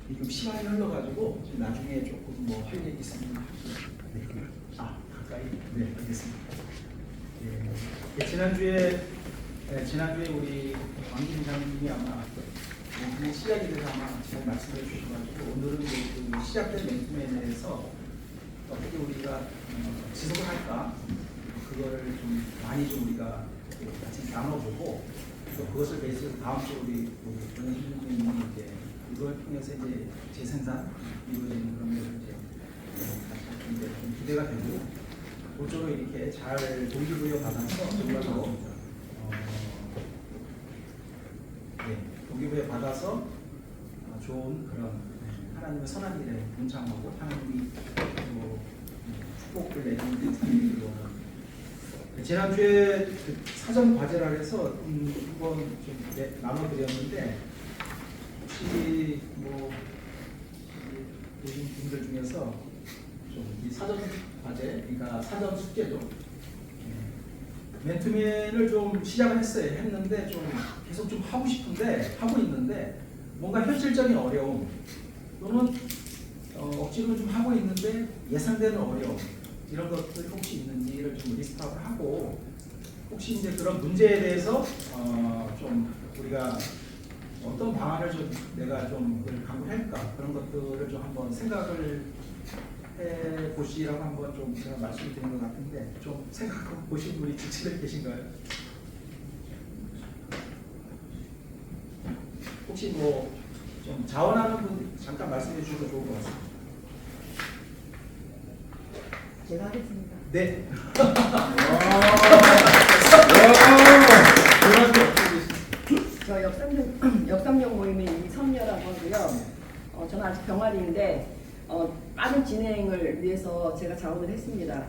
지금 시간이 흘러가지고 나중에 조금 뭐 할 얘기 있으면 가까이 알겠습니다. 지난주에 우리 왕진 장님이 아마 멘트맨 시작에 대해서 아마 잘 말씀해 주셔가지고 오늘은 그 시작된 멘트맨에 대해서 어떻게 우리가 지속을 할까 그거를 좀 많이 좀 우리가 같이 나눠보고 또 그것을 베이스로 다음 주 우리 권영준 선생님이 이제 이걸 통해서 이제 재생산 이루어지는 그런 것을 이제 같이 이제 좀 기대가 되고 모쪼록 이렇게 잘 동기부여 받아서 정말로 동기부여 받아서 좋은 그런 하나님의 선한 일에 동참하고 하나님이 또 축복을 내주는 듯한 그런 지난주에 그 사전 과제라 해서 한번 좀 나눠드렸는데 혹시 뭐 계신 분들 중에서 좀 이 사전 과제, 그러니까 사전 숙제도 멘트맨을 좀 시작을 했는데 좀 계속 좀 하고 싶은데 하고 있는데 뭔가 현실적인 어려움 또는 억지로 좀 하고 있는데 예상되는 어려움 이런 것들 혹시 있는지를 좀 리스트업을 하고 혹시 이제 그런 문제에 대해서 좀 우리가 어떤 방안을 좀 내가 좀 강구할까 그런 것들을 좀 한번 생각을 해 보시라고 한번 좀 제가 말씀드린 것 같은데 좀 생각하고 보신 분이 직실에 계신가요? 혹시 뭐 좀 자원하는 분 잠깐 말씀해 주셔도 좋을 것 같습니다. 제가 하겠습니다. 네. 저 역삼역 모임의 이선녀라고 하고요. 저는 아직 병아리인데 빠른 진행을 위해서 제가 자원을 했습니다.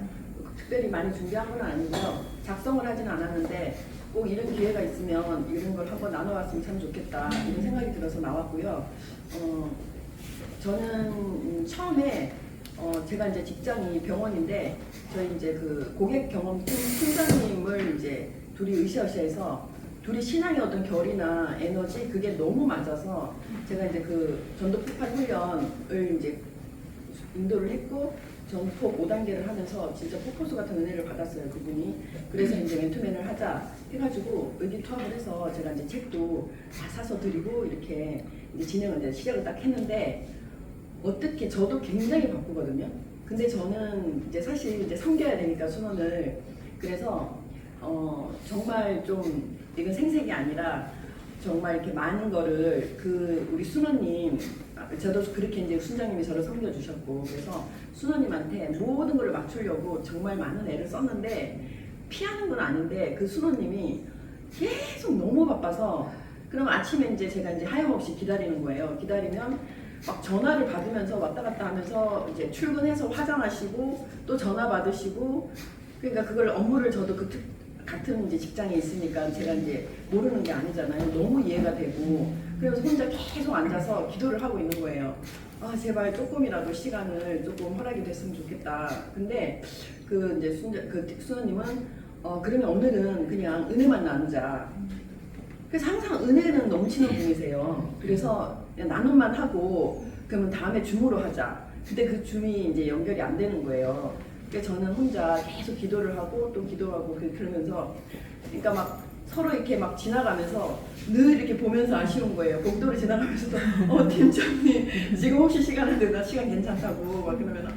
특별히 많이 준비한 건 아니고요. 작성을 하진 않았는데 꼭 이런 기회가 있으면 이런 걸 한번 나눠봤으면 참 좋겠다 이런 생각이 들어서 나왔고요. 저는 처음에 제가 이제 직장이 병원인데 저희 이제 그 고객 경험팀 팀장님을 이제 둘이 으쌰으쌰해서 둘이 신앙의 어떤 결이나 에너지 그게 너무 맞아서 제가 이제 그 전도 폭발 훈련을 이제 인도를 했고 전폭 5단계를 하면서 진짜 폭포수 같은 은혜를 받았어요 그분이. 그래서 이제 멘토맨을 하자 해가지고 의기투합을 해서 제가 이제 책도 다 사서 드리고 이렇게 이제 진행을 이제 시작을 딱 했는데 어떻게 저도 굉장히 바쁘거든요. 근데 저는 이제 사실 이제 섬겨야 되니까 순원을 그래서 정말 좀 이건 생색이 아니라 정말 이렇게 많은 거를 그 우리 순원님 저도 그렇게 이제 순장님이 저를 섬겨주셨고 그래서 순원님한테 모든 걸 맞추려고 정말 많은 애를 썼는데 피하는 건 아닌데 그 순원님이 계속 너무 바빠서 그럼 아침에 이제 제가 이제 하염없이 기다리는 거예요. 기다리면 막 전화를 받으면서 왔다 갔다 하면서 이제 출근해서 화장하시고 또 전화 받으시고 그러니까 그걸 업무를 저도 같은 이제 직장에 있으니까 제가 이제 모르는 게 아니잖아요. 너무 이해가 되고 그래서 혼자 계속 앉아서 기도를 하고 있는 거예요. 아 제발 조금이라도 시간을 조금 허락이 됐으면 좋겠다. 근데 그 이제 수호님은 그러면 오늘은 그냥 은혜만 나누자. 그래서 항상 은혜는 넘치는 분이세요. 그래서 그냥 나눔만 하고 그러면 다음에 줌으로 하자. 근데 그 줌이 이제 연결이 안 되는 거예요. 그래서 저는 혼자 계속 기도를 하고 또 기도하고 그러면서 그러니까 막 서로 이렇게 막 지나가면서 늘 이렇게 보면서 아쉬운 거예요. 복도를 지나가면서도 팀장님 지금 혹시 시간을 되나 시간 괜찮다고 막 그러면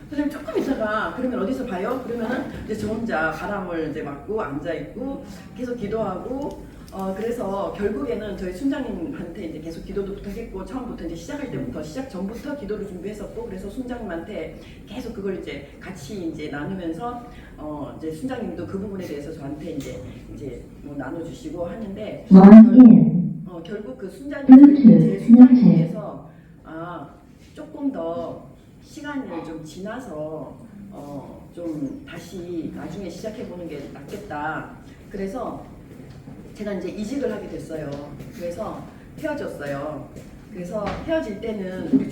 선생님 조금 있다가 그러면 어디서 봐요? 그러면은 이제 저 혼자 바람을 이제 맞고 앉아 있고 계속 기도하고 그래서 결국에는 저희 순장님한테 이제 계속 기도도 부탁했고 처음부터 이제 시작할 때부터 시작 전부터 기도를 준비했었고 그래서 순장님한테 계속 그걸 이제 같이 이제 나누면서 이제 순장님도 그 부분에 대해서 저한테 이제 뭐 나눠주시고 하는데 결국 그 순장님 제 순장님께서 조금 더 시간을 좀 지나서 좀 다시 나중에 시작해 보는 게 낫겠다. 그래서 제가 이제 이직을 하게 됐어요. 그래서 헤어졌어요. 그래서 헤어질 때는 우리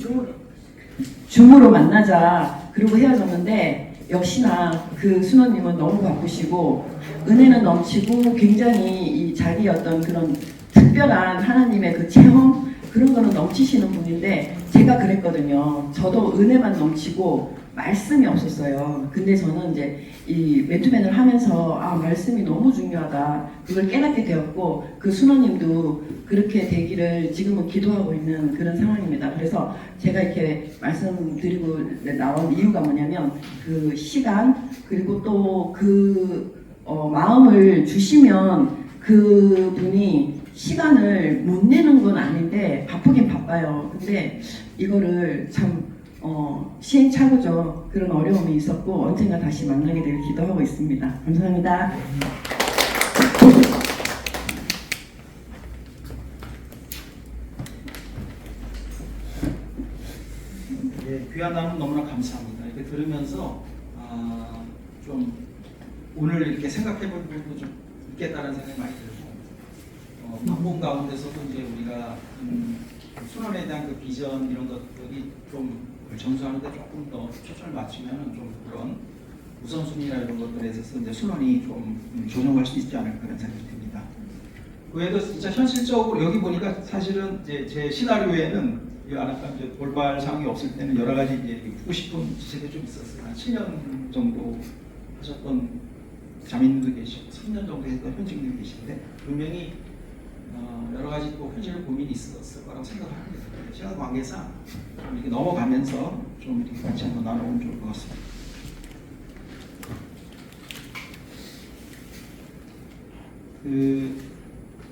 줌으로 만나자. 그리고 헤어졌는데 역시나 그 순호님은 너무 바쁘시고 은혜는 넘치고 굉장히 이 자기 어떤 그런 특별한 하나님의 그 체험 그런 거는 넘치시는 분인데 제가 그랬거든요. 저도 은혜만 넘치고 말씀이 없었어요. 근데 저는 이제 이 맨투맨을 하면서 아 말씀이 너무 중요하다. 그걸 깨닫게 되었고 그 순호님도 그렇게 되기를 지금은 기도하고 있는 그런 상황입니다. 그래서 제가 이렇게 말씀드리고 나온 이유가 뭐냐면 그 시간 그리고 또 그 마음을 주시면 그 분이 시간을 못 내는 건 아닌데 바쁘긴 바빠요. 근데 이거를 참 시행착오죠. 그런 어려움이 있었고 언젠가 다시 만나게 되길 기도하고 있습니다. 감사합니다. 예, 귀한 나눔 너무나 감사합니다. 이렇게 들으면서 좀 오늘 이렇게 생각해 볼 부분도 좀 있겠다는 생각이 많이 들고 바쁜 가운데서도 이제 우리가 순환에 대한 그 비전 이런 것들이 좀 전수하는데 조금 더 초점을 맞추면 좀 그런 우선순위나 이런 것들에 있어서 이제 순환이 좀 조정할 수 있지 않을까 그런 생각이 듭니다. 그 외에도 진짜 현실적으로 여기 보니까 사실은 이제 제 시나리오에는 아까 이제 돌발 상황이 없을 때는 여러 가지 이제 보고 싶은 지체들이 좀 있었어요. 한 7년 정도 하셨던 자매님도 계시고 3년 정도 했던 현직님도 계신데 분명히 여러 가지 또 현실 고민이 있었을 거라고 생각을 합니다. 시간 관계상 좀 이렇게 넘어가면서 좀 이렇게 같이 한번 나눠보면 좋을 것 같습니다.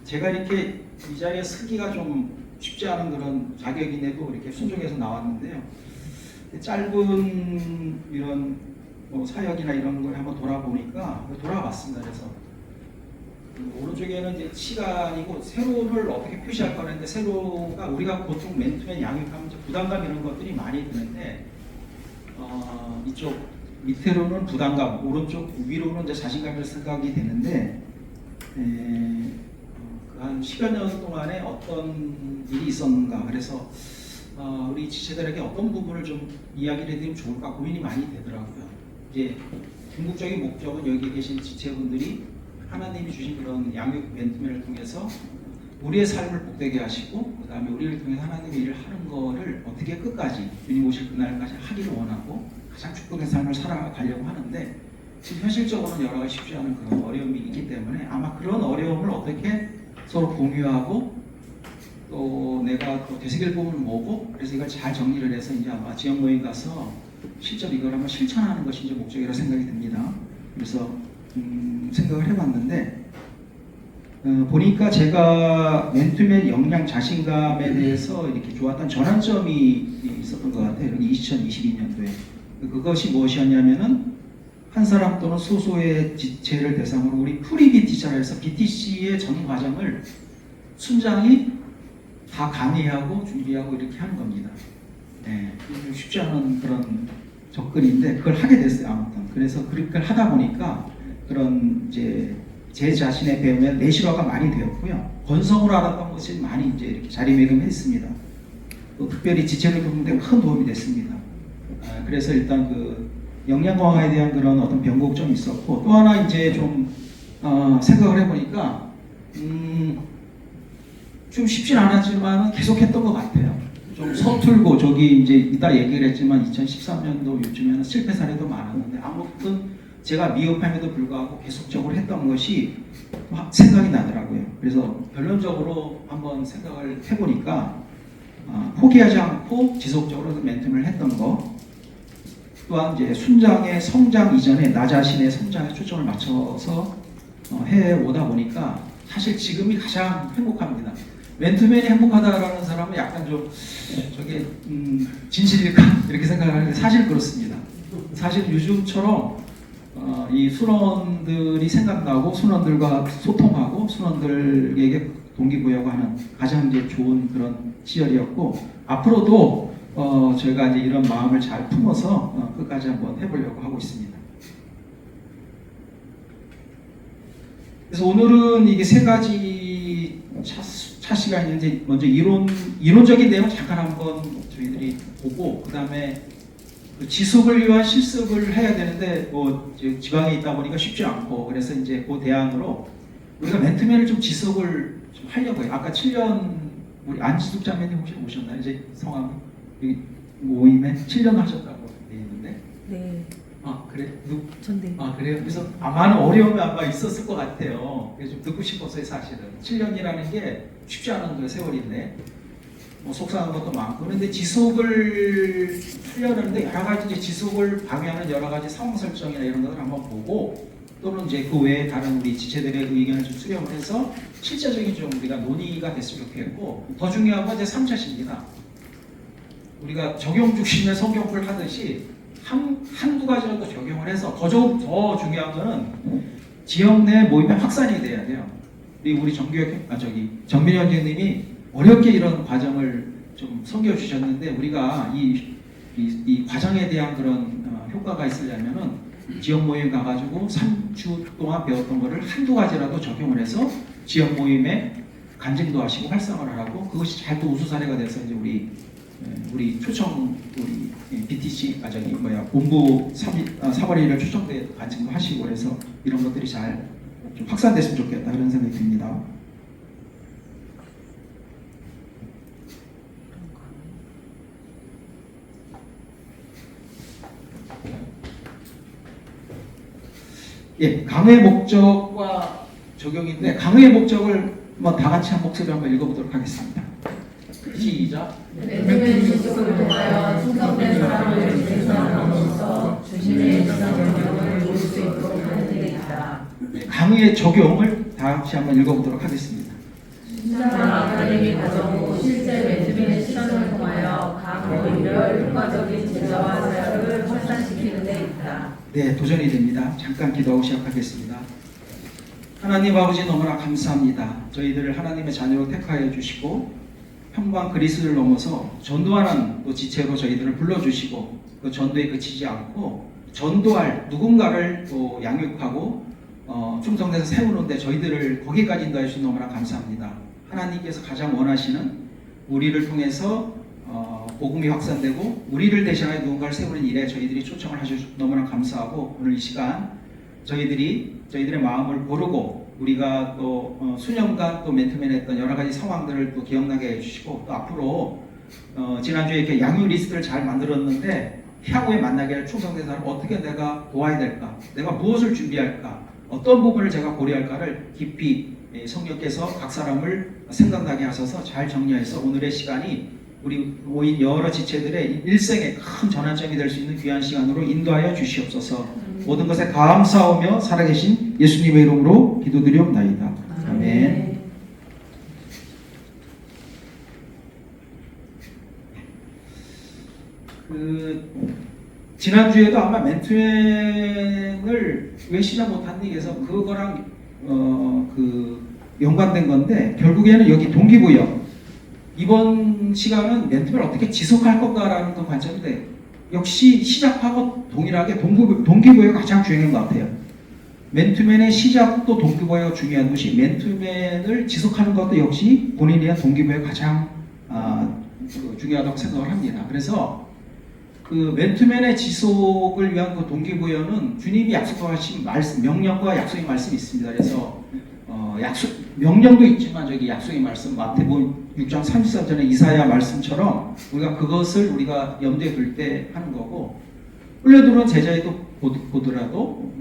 제가 이렇게 이 자리에 서기가 좀 쉽지 않은 그런 자격인데도 이렇게 순종해서 나왔는데요. 짧은 이런 뭐 사역이나 이런 걸 한번 돌아보니까 돌아봤습니다. 그래서 오른쪽에는 이제 시간이고 세로를 어떻게 표시할 거는데 세로가 우리가 보통 맨투맨 양육하면 부담감 이런 것들이 많이 드는데 이쪽 밑으로는 부담감, 오른쪽 위로는 이제 자신감을 생각이 되는데 한 10여 년 동안에 어떤 일이 있었는가 그래서 우리 지체들에게 어떤 부분을 좀 이야기를 해드리면 좋을까 고민이 많이 되더라고요. 이제 궁극적인 목적은 여기 계신 지체분들이 하나님이 주신 그런 양육 맨투맨을 통해서 우리의 삶을 복되게 하시고 그 다음에 우리를 통해서 하나님의 일을 하는 거를 어떻게 끝까지 주님 오실 그날까지 하기를 원하고 가장 축복의 삶을 살아가려고 하는데 지금 현실적으로는 여러 가지 쉽지 않은 그런 어려움이 있기 때문에 아마 그런 어려움을 어떻게 서로 공유하고 또 내가 또 되새길 부분을 뭐고 그래서 이걸 잘 정리를 해서 이제 아마 지역 모임 가서 실제로 이걸 한번 실천하는 것이 이제 목적이라 생각이 듭니다. 그래서 생각을 해봤는데 보니까 제가 맨투맨 역량 자신감에 대해서 이렇게 좋았던 전환점이 있었던 것 같아요. 2022년도에 그것이 무엇이었냐면은 한 사람 또는 소수의 지체를 대상으로 우리 프리BTC라 해서 BTC의 전 과정을 순장이 다 강의하고 준비하고 이렇게 하는 겁니다. 네, 쉽지 않은 그런 접근인데 그걸 하게 됐어요. 아무튼 그래서 그걸 하다 보니까 그런 이제 제 자신의 배움에 내실화가 많이 되었고요. 건성으로 알았던 것이 많이 이제 이렇게 자리매김했습니다. 또 특별히 지체를 돕는 데 큰 도움이 됐습니다. 그래서 일단 그 역량 강화에 대한 그런 어떤 변곡점이 있었고 또 하나 이제 좀 생각을 해보니까 좀 쉽진 않았지만 계속했던 것 같아요. 좀 서툴고 저기 이제 이따 얘기를 했지만 2013년도 요즘에는 실패 사례도 많았는데 아무튼 제가 미흡함에도 불구하고 계속적으로 했던 것이 생각이 나더라고요. 그래서 결론적으로 한번 생각을 해보니까 포기하지 않고 지속적으로 맨투맨을 했던 거 또한 이제 순장의 성장 이전에 나 자신의 성장에 초점을 맞춰서 해오다 보니까 사실 지금이 가장 행복합니다. 맨투맨이 행복하다라는 사람은 약간 좀 저게 진실일까 이렇게 생각하는데 사실 그렇습니다. 사실 요즘처럼 이 순원들이 생각나고 순원들과 소통하고 순원들에게 동기부여하는 가장 이제 좋은 그런 시절이었고 앞으로도 저희가 이제 이런 마음을 잘 품어서 끝까지 한번 해보려고 하고 있습니다. 그래서 오늘은 이게 세 가지 차 시간이 있는데 먼저 이론적인 내용 잠깐 한번 저희들이 보고 그 다음에 지속을 위한 실습을 해야 되는데 뭐 지방에 있다 보니까 쉽지 않고 그래서 이제 그 대안으로 우리가 맨투맨을 좀 지속을 좀 하려고 해요. 아까 7년 우리 안지숙 자매님 혹시 오셨나요? 이제 성함이 이 모임에 7년 하셨다고 돼 있는데. 네, 아 그래? 전데. 아 그래요? 그래서 많은 어려움이 아마 있었을 것 같아요. 그래서 좀 듣고 싶었어요 사실은. 7년이라는 게 쉽지 않은 그 세월인데 뭐 속상한 것도 많고 그런데 지속을 하려는데 여러 가지 이제 지속을 방해하는 여러 가지 상황 설정이나 이런 것을 한번 보고 또는 이제 그 외에 다른 우리 지체들의 의견을 좀 수렴을 해서 실제적인 좀 우리가 논의가 됐으면 좋겠고 더 중요한 건 이제 3차시입니다. 우리가 적용 중심의 성경풀 하듯이 한두 가지라도 적용을 해서 더 중요한 거는 지역 내 모임의 확산이 돼야 돼요. 우리 정민희 원장님이 어렵게 이런 과정을 좀 섬겨주셨는데 우리가 이 과정에 대한 그런 효과가 있으려면은 지역 모임 가가지고 3주 동안 배웠던 거를 한두 가지라도 적용을 해서 지역 모임에 간증도 하시고 활성화를 하고 그것이 잘 또 우수 사례가 돼서 이제 우리 초청 우리 BTC 본부 3월 1일 초청대 간증도 하시고 그래서 이런 것들이 잘 좀 확산됐으면 좋겠다 그런 생각이 듭니다. 예, 강의 목적과 적용인데 강의 목적을 뭐 다 같이 한 목소리로 한번 읽어보도록 하겠습니다. 시작. 멘토의 지식을 통하여 충성된 사람을 생산함으로써 주님의 지상명령을 볼 수 있도록 하는 일이 있다. 네, 강의의 적용을 다 같이 한번 읽어보도록 하겠습니다. 신장 아카데미 과정 후 실제 멘토의 실험을 통하여 각 모임별 효과적인 제자와 사역을 확산시키는 데 있다. 네, 도전이 됩니다. 잠깐 기도하고 시작하겠습니다. 하나님 아버지 너무나 감사합니다. 저희들을 하나님의 자녀로 택하여 주시고 평범한 그리스도를 넘어서 전도하는 또 지체로 저희들을 불러주시고 그 전도에 그치지 않고 전도할 누군가를 또 양육하고 충성돼서 세우는데 저희들을 거기까지 인도해 주셔서 너무나 감사합니다. 하나님께서 가장 원하시는 우리를 통해서 복음이 확산되고 우리를 대신하여 누군가를 세우는 일에 저희들이 초청을 하셔서 너무나 감사하고 오늘 이 시간 저희들의 마음을 고르고 우리가 또 수년간 또 멘토맨 했던 여러 가지 상황들을 또 기억나게 해주시고 또 앞으로 지난주에 이렇게 양육 리스트를 잘 만들었는데 향후에 만나게 충성된 사람 어떻게 내가 도와야 될까? 내가 무엇을 준비할까? 어떤 부분을 제가 고려할까를 깊이 성령께서 각 사람을 생각나게 하셔서 잘 정리해서 오늘의 시간이 우리 모인 여러 지체들의 일생의 큰 전환점이 될 수 있는 귀한 시간으로 인도하여 주시옵소서. 모든 것에 감사하며 살아계신 예수님의 이름으로 기도드리옵나이다. 아멘. 지난주에도 아마 멘토맨을 왜 시작 못한지 해서 그거랑 연관된 건데 결국에는 여기 동기부여 이번 시간은 멘토맨을 어떻게 지속할 건가라는 그 관점인데 역시 시작하고 동일하게 동기부여가 가장 중요한 것 같아요. 맨투맨의 시작도 동기부여가 중요한 것이 맨투맨을 지속하는 것도 역시 본인에 대한 동기부여가 가장 중요하다고 생각을 합니다. 그래서 그 맨투맨의 지속을 위한 그 동기부여는 주님이 약속하신 말씀, 명령과 약속의 말씀이 있습니다. 그래서 명령도 있지만 저기 약속의 말씀 마태복음 6장 33절의 이사야 말씀처럼 그것을 우리가 염두에 둘 때 하는 거고 흘려들어온 제자에도 보더라도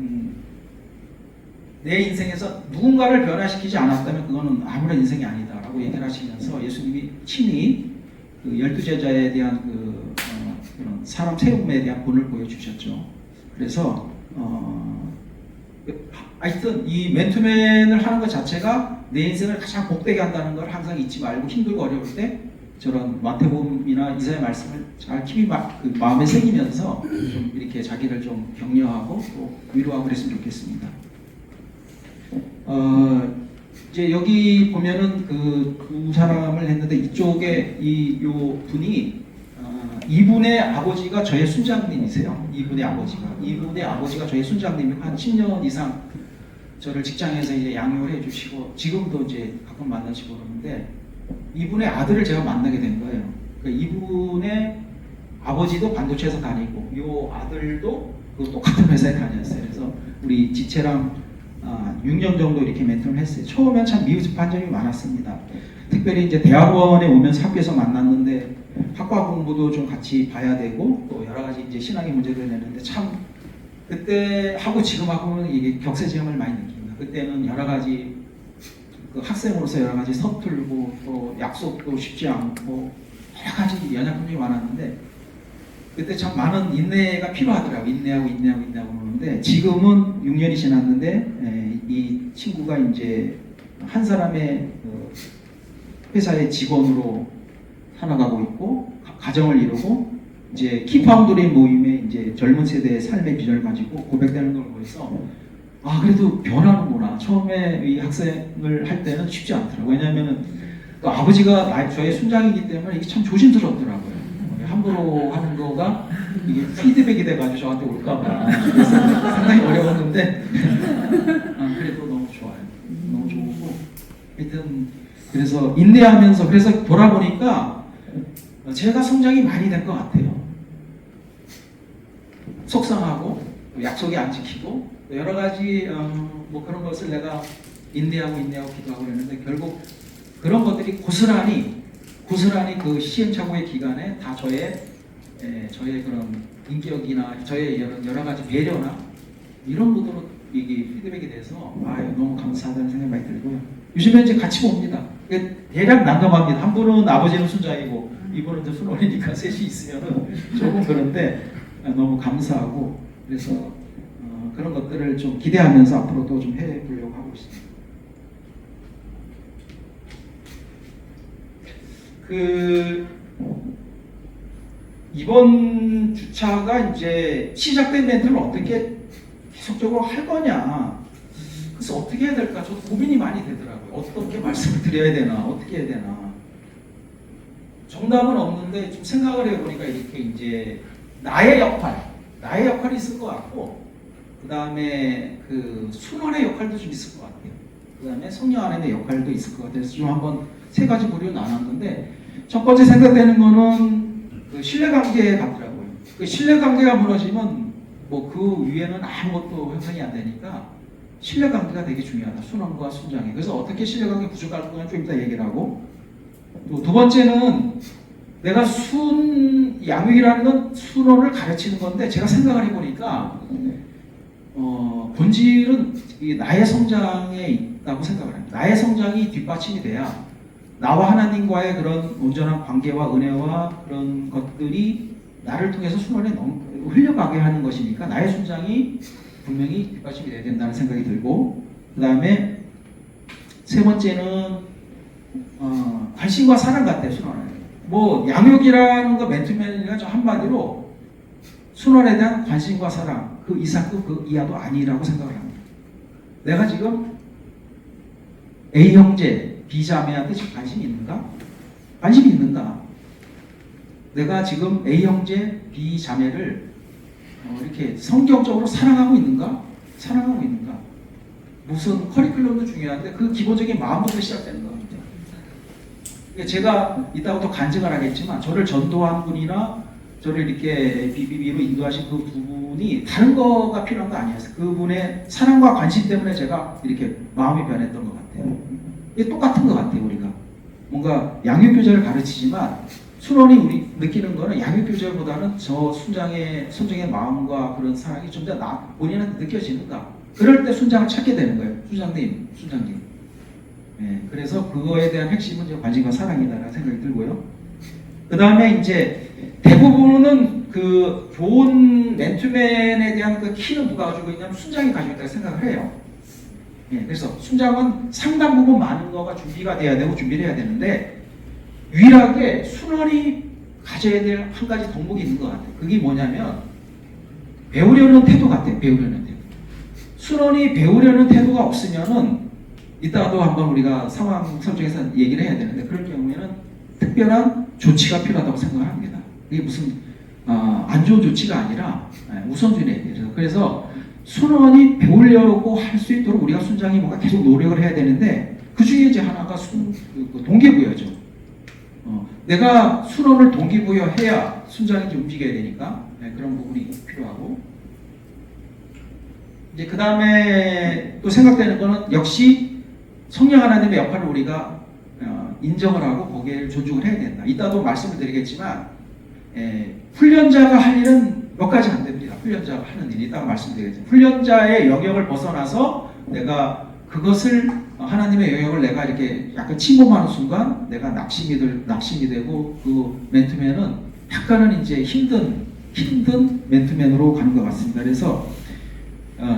내 인생에서 누군가를 변화시키지 않았다면 그거는 아무런 인생이 아니다라고 얘기를 하시면서 예수님이 친히 그 12제자에 대한 그런 사람 세움에 대한 본을 보여주셨죠. 그래서 하여튼 이 맨투맨을 하는 것 자체가 내 인생을 가장 복되게 한다는 걸 항상 잊지 말고 힘들고 어려울 때 저런 마태복음이나 이사야 말씀을 잘 깊이 마음에 새기면서 좀 이렇게 자기를 좀 격려하고 또 위로하고 그랬으면 좋겠습니다. 이제 여기 보면은 그 두 사람을 했는데 이쪽에 요 분이 이분의 아버지가 저의 순장님이세요. 이분의 아버지가 저의 순장님이고 한 10년 이상 저를 직장에서 이제 양육을 해주시고 지금도 이제 가끔 만나시고 그러는데 이분의 아들을 제가 만나게 된 거예요. 그러니까 이분의 아버지도 반도체에서 다니고 이 아들도 그 똑같은 회사에 다녔어요. 그래서 우리 지체랑 6년 정도 이렇게 멘토를 했어요. 처음엔 참 미흡한 점이 많았습니다. 특별히 이제 대학원에 오면서 학교에서 만났는데 학과 공부도 좀 같이 봐야 되고 또 여러 가지 이제 신앙의 문제도 내는데 참 그때 하고 지금 하고는 이게 격세지감을 많이 느낍니다. 그때는 여러 가지 그 학생으로서 여러 가지 서툴고 또 약속도 쉽지 않고 여러 가지 연약함이 많았는데 그때 참 많은 인내가 필요하더라고요. 인내하고 그러는데 지금은 6년이 지났는데 이 친구가 이제 한 사람의 회사의 직원으로 살아가고 있고 가정을 이루고 이제 키파운드리 모임에 이제 젊은 세대의 삶의 비전을 가지고 고백되는 걸 보면서 아 그래도 변하는구나. 처음에 이 학생을 할 때는 쉽지 않더라고요. 왜냐하면은 또 아버지가 저의 순장이기 때문에 이게 참 조심스럽더라고요. 함부로 하는 거가 이게 피드백이 돼가지고 저한테 올까봐 그래서 상당히 어려웠는데 그래도 너무 좋아요. 너무 좋고 하여튼 그래서 인내하면서 그래서 돌아보니까 제가 성장이 많이 된 것 같아요. 속상하고 약속이 안 지키고 여러 가지 뭐 그런 것을 내가 인내하고 기도하고 그랬는데 결국 그런 것들이 고스란히 그 시행착오의 기간에 다 저의 그런 인격이나 저의 여러 가지 배려나 이런 것으로 이게 피드백이 돼서 너무 감사하다는 생각이 많이 들고요. 요즘에 이제 같이 봅니다. 대략 난감합니다. 한 분은 아버지는 순장이고 이분은 이제 순원이니까 셋이 있으면은 조금 그런데 너무 감사하고 그래서 그런 것들을 좀 기대하면서 앞으로도 좀 해보려고 하고 있습니다. 이번 주차가 이제 시작된 멘트를 어떻게 계속적으로 할 거냐. 그래서 어떻게 해야 될까? 저도 고민이 많이 되더라고요. 어떻게 말씀을 드려야 되나, 어떻게 해야 되나. 정답은 없는데 좀 생각을 해보니까 이렇게 이제 나의 역할이 있을 것 같고, 그 다음에 그 순원의 역할도 좀 있을 것 같아요. 그 다음에 성령 안에의 역할도 있을 것 같아서 좀 한번 세 가지 부류로 나눴는데, 첫 번째 생각되는 거는 그 신뢰관계 같더라고요. 그 신뢰관계가 무너지면 뭐 그 위에는 아무것도 형성이 안 되니까 신뢰관계가 되게 중요하다. 순원과 순장이. 그래서 어떻게 신뢰관계 구축할 거는 좀 이따 얘기를 하고, 또 두 번째는 내가 양육이라는 건 순원을 가르치는 건데 제가 생각을 해보니까 본질은 나의 성장에 있다고 생각을 합니다. 나의 성장이 뒷받침이 돼야 나와 하나님과의 그런 온전한 관계와 은혜와 그런 것들이 나를 통해서 순원에 흘려가게 하는 것이니까 나의 순장이 분명히 뒷받침이 돼야 된다는 생각이 들고, 그 다음에 세 번째는 관심과 사랑 같아요. 순원은 뭐 양육이라는 거 맨투맨이가 좀 한마디로 순원에 대한 관심과 사랑 그 이상급 그 이하도 아니라고 생각을 합니다. 내가 지금 A 형제 B 자매한테 지금 관심이 있는가? 관심이 있는가? 내가 지금 A 형제 B 자매를 이렇게 성경적으로 사랑하고 있는가? 사랑하고 있는가? 무슨 커리큘럼도 중요한데 그 기본적인 마음부터 시작되는 겁니다. 제가 이따가 또 간증을 하겠지만 저를 전도한 분이나 저를 이렇게 비비비로 인도하신 그 부분이 다른 거가 필요한 거 아니었어요. 그분의 사랑과 관심 때문에 제가 이렇게 마음이 변했던 것 같아요. 이게 똑같은 것 같아요. 우리가 뭔가 양육교제를 가르치지만 순원이 우리 느끼는 거는 양육교제보다는 저 순장의 마음과 그런 사랑이 좀 더 본인한테 느껴지는가. 그럴 때 순장을 찾게 되는 거예요. 순장님. 네, 그래서 그거에 대한 핵심은 이제 관심과 사랑이다라는 생각이 들고요. 그 다음에 이제 대부분은 그 좋은 맨투맨에 대한 그 키는 누가 가지고 있냐면 순장이 가지고 있다고 생각을 해요. 네, 그래서 순장은 상당 부분 많은 거가 준비가 돼야 되고 준비를 해야 되는데 유일하게 순원이 가져야 될 한 가지 덕목이 있는 것 같아요. 그게 뭐냐면 배우려는 태도 같아요. 배우려는 태도. 순원이 배우려는 태도가 없으면은 이따가도 한번 우리가 상황 설정에서 얘기를 해야 되는데 그럴 경우에는 특별한 조치가 필요하다고 생각을 합니다. 이게 무슨 안 좋은 조치가 아니라 우선순위에 대해서. 그래서 순원이 배우려고 할 수 있도록 우리가 순장이 뭔가 계속 노력을 해야 되는데 그 중에 이제 하나가 동기부여죠. 내가 순원을 동기부여해야 순장이 좀 움직여야 되니까 그런 부분이 필요하고, 이제 그 다음에 또 생각되는 거는 역시 성령 하나님의 역할을 우리가 인정을 하고 거기에 존중을 해야 된다. 이따도 말씀을 드리겠지만 훈련자가 할 일은 몇 가지 안 됩니다. 훈련자가 하는 일이 이따가 말씀드리겠지만 훈련자의 영역을 벗어나서 내가 그것을 하나님의 영역을 내가 이렇게 약간 침범하는 순간 내가 낙심이 되고 그 맨투맨은 약간은 이제 힘든 맨투맨으로 가는 것 같습니다. 그래서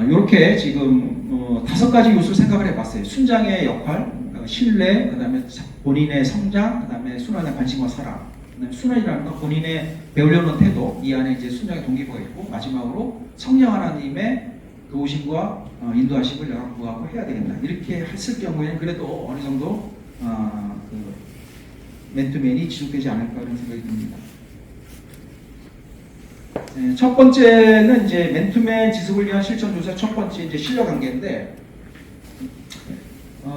이렇게 지금 5가지 요소를 생각을 해봤어요. 순장의 역할, 신뢰, 그 다음에 본인의 성장, 그 다음에 순환의 관심과 사랑. 그다음에 순환이라는 건 본인의 배우려는 태도, 이 안에 이제 순장의 동기부가 있고, 마지막으로 성령 하나님의 도우심과 인도하심을 내가 구하고 해야 되겠다. 이렇게 했을 경우에는 그래도 어느 정도 그 맨투맨이 지속되지 않을까 그런 생각이 듭니다. 첫 번째는 이제 맨투맨 지속을 위한 실천 조사 첫 번째 이제 신뢰 관계인데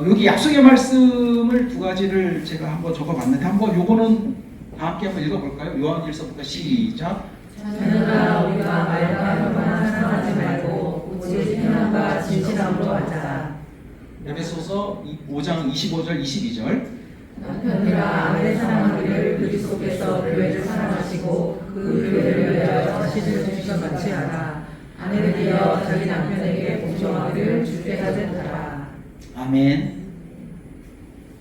여기 약속의 말씀을 2가지를 제가 한번 적어봤는데 한번 요거는 다 함께 한번 읽어볼까요? 요한일서부터 시작. 자녀들아 우리가 말과 혀만 사랑하지 말고 오직 평안과 진실함으로 하자. 에베소서 5장 25절 22절. 남편이라 아내를 사랑하기를 그리스도께서 교회를 사랑하시고 그 교회를 위하여 자신을 주신 것 같이 하라. 아내들이여 자기 남편에게 복종하기를 주께 하듯 하라. 아멘.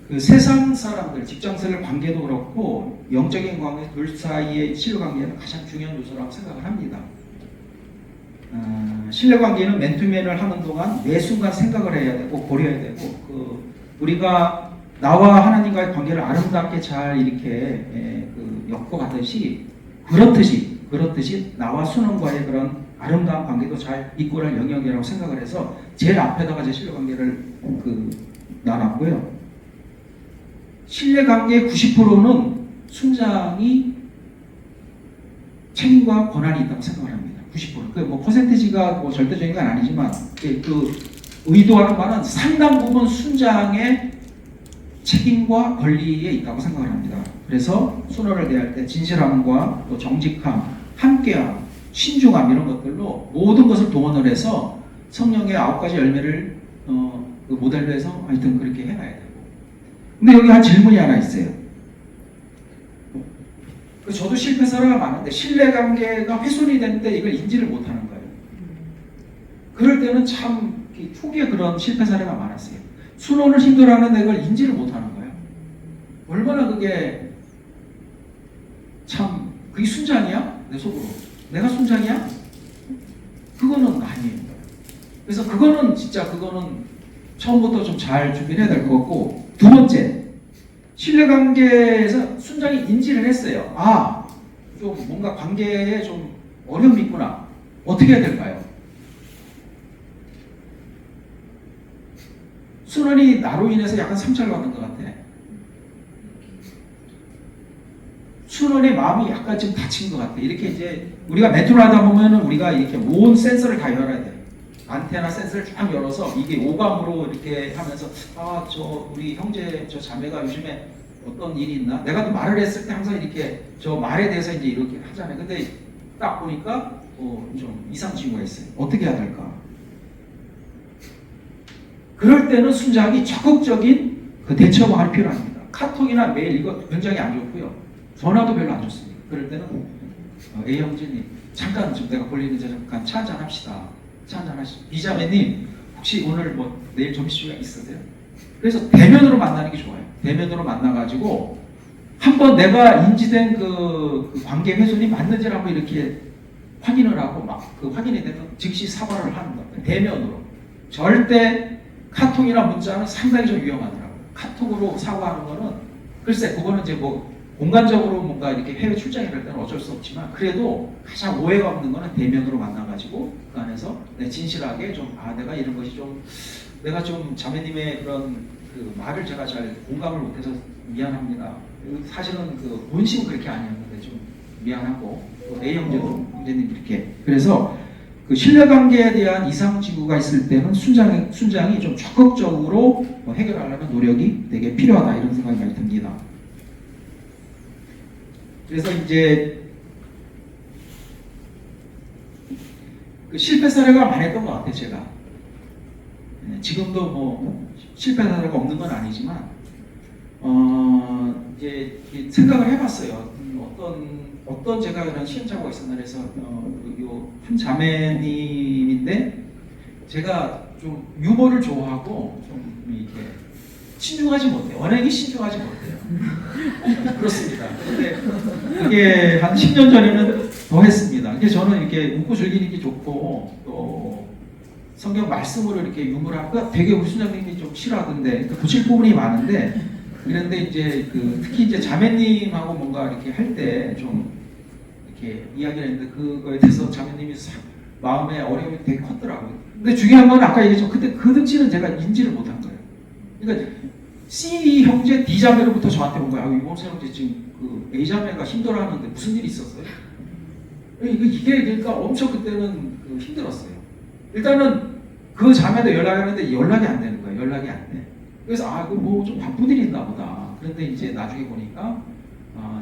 그 세상 사람들, 직장생활 관계도 그렇고 영적인 관계 둘 사이의 신뢰 관계는 가장 중요한 요소라고 생각을 합니다. 신뢰 관계는 맨투맨을 하는 동안 매 순간 생각을 해야 되고 고려해야 되고 우리가 나와 하나님과의 관계를 아름답게 잘 이렇게 엮어가듯이 그렇듯이 나와 순원과의 그런 아름다운 관계도 잘 이끌어갈 영역이라고 생각을 해서 제일 앞에다가 제 신뢰 관계를 놔놨고요. 신뢰 관계의 90%는 순장이 책임과 권한이 있다고 생각을 합니다. 90%. 그 퍼센티지가 뭐 절대적인 건 아니지만 그 의도하는 바는 상당 부분 순장의 책임과 권리에 있다고 생각을 합니다. 그래서 순원을 대할 때 진실함과 또 정직함, 함께함, 신중함 이런 것들로 모든 것을 동원을 해서 성령의 9가지 열매를 그 모델로 해서 하여튼 그렇게 해놔야 되고. 근데 여기 한 질문이 하나 있어요. 저도 실패 사례가 많은데 신뢰관계가 훼손이 되는데 이걸 인지를 못하는 거예요. 그럴 때는 참 초기에 그런 실패 사례가 많았어요. 순원을 힘들어하는데 이걸 인지를 못하는 거예요. 얼마나 그게 참 그게 순장이야? 내 속으로 내가 순장이야? 그거는 아니에요. 그래서 그거는 처음부터 좀 잘 준비를 해야 될 것 같고, 2번째 신뢰관계에서 순장이 인지를 했어요. 좀 뭔가 관계에 좀 어려움이 있구나. 어떻게 해야 될까요? 순원이 나로 인해서 약간 상처를 받는 것 같아. 순원의 마음이 약간 좀 다친 것 같아. 이렇게 이제 우리가 메트로 하다 보면은 우리가 이렇게 온 센서를 다 열어야 돼. 안테나 센서를 쫙 열어서 이게 오감으로 이렇게 하면서 우리 형제 저 자매가 요즘에 어떤 일이 있나? 내가 또 말을 했을 때 항상 이렇게 저 말에 대해서 이제 이렇게 하잖아요. 근데 딱 보니까 좀 이상 징후가 있어요. 어떻게 해야 될까? 그럴 때는 순장이 적극적인 그 대처 방안이 필요합니다. 카톡이나 메일 이거 굉장히 안 좋고요. 전화도 별로 안 좋습니다. 그럴 때는 A 형제님 잠깐 좀 내가 볼일인데 잠깐 차 한잔 합시다. 차 한잔 하시죠. 비자매님 혹시 오늘 뭐 내일 점심시간 있으세요? 그래서 대면으로 만나는 게 좋아요. 대면으로 만나가지고 한번 내가 인지된 그 관계 훼손이 맞는지를 한번 이렇게 확인을 하고 막 그 확인이 되면 즉시 사과를 하는 겁니다. 대면으로. 절대 카톡이나 문자는 상당히 좀 위험하더라고요. 카톡으로 사과하는 거는 글쎄 그거는 이제 뭐 공간적으로 뭔가 이렇게 해외 출장이 갈 때는 어쩔 수 없지만 그래도 가장 오해가 없는 거는 대면으로 만나가지고 그 안에서 진실하게 좀 내가 이런 것이 좀 내가 좀 자매님의 그런 그 말을 제가 잘 공감을 못해서 미안합니다. 사실은 그 본심은 그렇게 아니었는데 좀 미안하고 또 A 형제도 형제님 이렇게 그래서 그 신뢰관계에 대한 이상 징후가 있을 때는 순장이 좀 적극적으로 해결하려는 노력이 되게 필요하다 이런 생각이 많이 듭니다. 그래서 이제 그 실패 사례가 많았던 것 같아요. 제가 지금도 뭐 실패 사례가 없는 건 아니지만 이제 생각을 해봤어요. 어떤 제가 이런 시행착오가 있었나 그래서 요한 자매님인데 제가 좀 유머를 좋아하고 좀 이렇게 신중하지 못해요. 워낙에 신중하지 못해요. 그렇습니다. 근데 이게 한 10년 전에는 더 했습니다. 근데 저는 이렇게 웃고 즐기는 게 좋고 또 성경 말씀으로 이렇게 유머를 되게 우리 순장님이 좀 싫어하던데 고칠 부분이 많은데 그런데 이제 특히 이제 자매님하고 뭔가 이렇게 할 때 좀 이렇게 이야기를 했는데 그거에 대해서 자매님이 마음에 어려움이 되게 컸더라고요. 근데 중요한 건 아까 얘기했죠. 그때 그 득치는 제가 인지를 못한 거예요. 그러니까 C 형제 D 자매로부터 저한테 온 거야. 이범수 형제 지금 A 자매가 힘들어하는데 무슨 일이 있었어요? 이게 그러니까 엄청 그때는 힘들었어요. 일단은 그 자매도 연락하는데 연락이 안 되는 거예요. 연락이 안 돼. 그래서 뭐 좀 바쁜 일이 있나 보다. 그런데 이제 나중에 보니까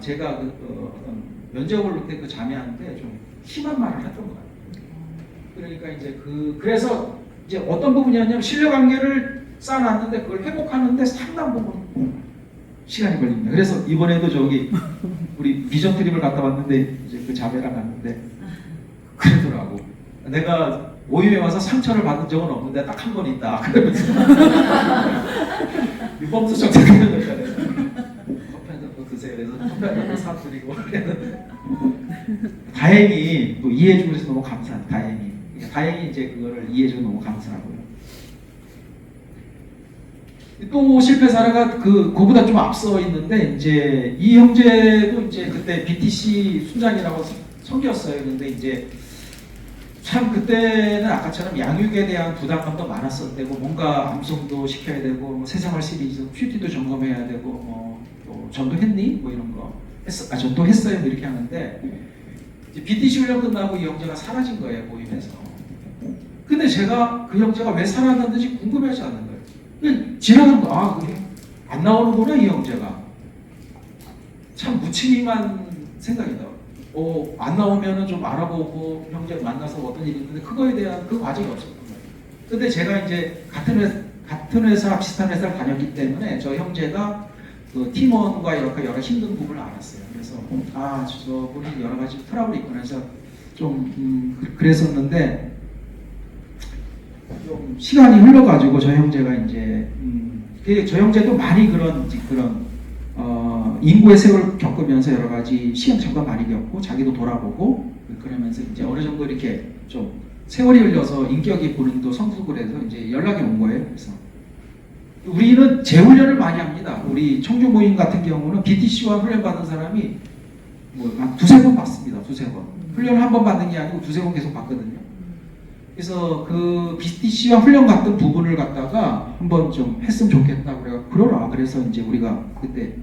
제가 어떤 면접을 볼 때 그 자매한테 좀 심한 말을 했던 것 같아요. 그러니까 이제 그래서 이제 어떤 부분이었냐면 신뢰관계를 쌓아놨는데 그걸 회복하는데 상당 부분 시간이 걸립니다. 그래서 이번에도 우리 비전 트립을 갔다 왔는데 이제 그 자매랑 갔는데 그러더라고. 내가 모임에 와서 상처를 받은 적은 없는데 딱 한 번 있다. 그러면서 유범수 정책하는 거잖아요. 커피 한잔 더 드세요. 그래서 커피 한잔 더 사드리고 다행히 또 이해해주고 있어서 너무 감사합니다. 다행히 이제 그거를 이해해주고 너무 감사하고요. 또 실패 사례가 그보다 좀 앞서 있는데 이제 이 형제도 이제 그때 BTC 순장이라고 섬겼어요. 근데 이제 참 그때는 아까처럼 양육에 대한 부담감도 많았을 때고 뭔가 암송도 시켜야 되고 뭐 새생활 시리즈 큐티도 점검해야 되고 또 전도했니? 뭐 이런 거 전도했어요. 뭐 이렇게 하는데 이제 BTC 훈련 끝나고 이 형제가 사라진 거예요. 모임에서. 근데 제가 그 형제가 왜 살았는지 궁금하지 않는 거예요. 그냥 지나가는 거, 그래? 안 나오는구나, 이 형제가. 참 무책임한 생각이다. 안 나오면은 좀 알아보고 형제 만나서 어떤 일이 있는데 그거에 대한 그 과정이 없었던 거예요. 근데 제가 이제 같은 회사, 비슷한 회사를 다녔기 때문에 저 형제가 그 팀원과 여러 힘든 부분을 알았어요. 그래서 저분이 여러 가지 트러블이 있구나 해서 좀 그랬었는데 좀 시간이 흘러가지고 저 형제가 이제 저 형제도 많이 그런 인구의 세월을 겪으면서 여러 가지 시행착오가 많이 겪고 자기도 돌아보고 그러면서 이제 어느 정도 이렇게 좀 세월이 흘려서 인격이 본인도 성숙을 해서 이제 연락이 온 거예요. 그래서 우리는 재훈련을 많이 합니다. 우리 청주 모임 같은 경우는 BTC와 훈련 받은 사람이 한 두세 번 받습니다. 두세 번. 훈련을 한 번 받는 게 아니고 두세 번 계속 받거든요. 그래서 그 BTC와 훈련 같은 부분을 갖다가 한번 좀 했으면 좋겠다고 그러라. 그래서 이제 우리가 그때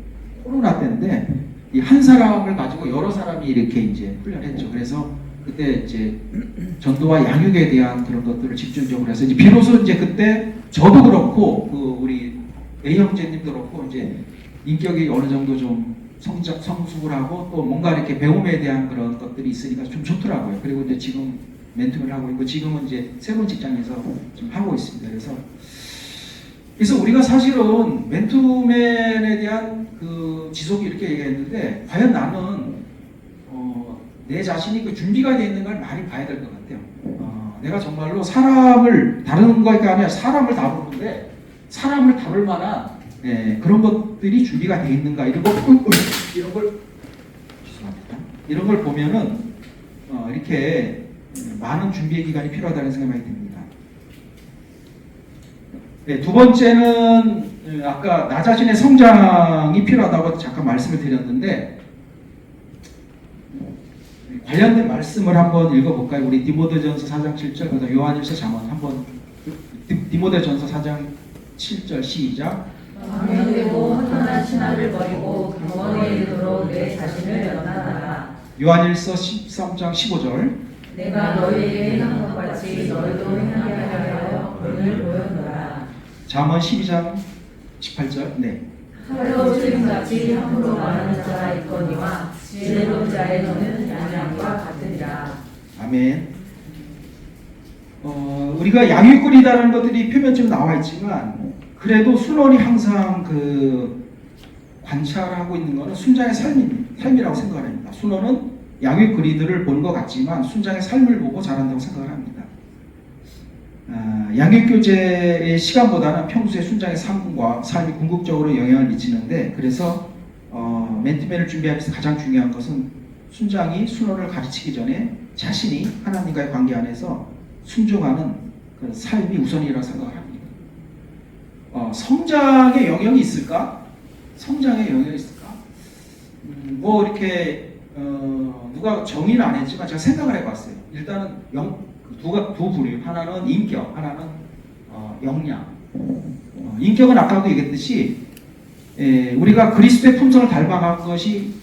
코로나 때인데 이 한 사람을 가지고 여러 사람이 이렇게 이제 훈련했죠. 그래서 그때 이제 전도와 양육에 대한 그런 것들을 집중적으로 해서 이제 비로소 이제 그때 저도 그렇고 우리 A 형제님도 그렇고 이제 인격이 어느 정도 좀 성숙을 하고 또 뭔가 이렇게 배움에 대한 그런 것들이 있으니까 좀 좋더라고요. 그리고 이제 지금 멘토를 하고 있고 지금은 이제 새로운 직장에서 좀 하고 있습니다. 그래서 우리가 사실은 맨투맨에 대한 그 지속이 이렇게 얘기했는데 과연 나는 내 자신이 그 준비가 되어 있는 걸 많이 봐야 될 것 같아요. 내가 정말로 사람을 다루는 거가 아니라 사람을 다루는데 사람을 다룰 만한 그런 것들이 준비가 되어 있는가 이런 걸 보면은 이렇게 많은 준비의 기간이 필요하다는 생각이 듭니다. 두 번째는 아까 나 자신의 성장이 필요하다고 잠깐 말씀을 드렸는데 관련된 말씀을 한번 읽어볼까요? 우리 디모데전서 4장 7절 그다음 요한일서 잠언 한번 디모데전서 4장 7절 시작. 방해되고 허탄한 신화를 버리고 근원에 이르도록 내 자신을 연단하라. 요한일서 13장 15절. 내가 너희에게 행한 것 같이 너희도 행하게 하여 본을 보여노라. 잠언 12장 18절. 네. 하루 주림같이 함부로 말하는 자가 있거니와 지혜로운 자의 눈은 양양과 같으니라. 아멘. 우리가 양육꾼이라는 것들이 표면적으로 나와 있지만 그래도 순원이 항상 관찰하고 있는 것은 순장의 삶이라고 생각을 합니다. 순호는 양육 그리드를 본 것 같지만 순장의 삶을 보고 자란다고 생각을 합니다. 양육교재의 시간보다는 평소에 순장의 삶이 궁극적으로 영향을 미치는데, 그래서 맨투맨을 준비하면서 가장 중요한 것은 순장이 순호를 가르치기 전에 자신이 하나님과의 관계 안에서 순종하는 그 삶이 우선이라고 생각을 합니다. 성장의 영역이 있을까? 성장의 영역이 있을까? 뭐 이렇게 누가 정의는 안 했지만 제가 생각을 해봤어요. 일단은 두 부류, 하나는 인격, 하나는 역량. 인격은 아까도 얘기했듯이 우리가 그리스도의 품성을 닮아간 것이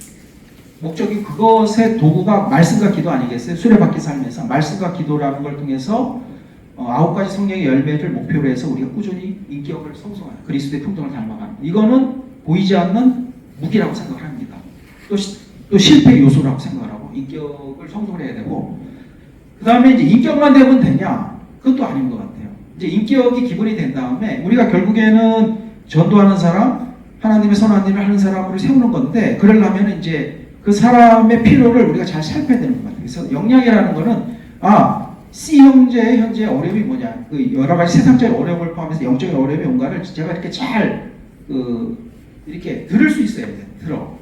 목적이, 그것의 도구가 말씀과 기도 아니겠어요? 수레바퀴 삶에서 말씀과 기도라는 걸 통해서 9가지 성령의 열매를 목표로 해서 우리가 꾸준히 인격을 성성하는 그리스도의 품성을 닮아가는, 이거는 보이지 않는 무기라고 생각을 합니다. 또 실패 요소라고 생각을 하고 인격을 성성을 해야 되고, 그 다음에 이제 인격만 되면 되냐? 그것도 아닌 것 같아요. 이제 인격이 기본이 된 다음에 우리가 결국에는 전도하는 사람, 하나님의 선한 일을 하는 사람으로 세우는 건데, 그러려면 이제 그 사람의 필요를 우리가 잘 살펴야 되는 것 같아요. 그래서 역량이라는 거는 C 형제의 현재 어려움이 뭐냐, 그 여러 가지 세상적인 어려움을 포함해서 영적인 어려움이 뭔가를 제가 이렇게 잘 이렇게 들을 수 있어야 돼요. 들어.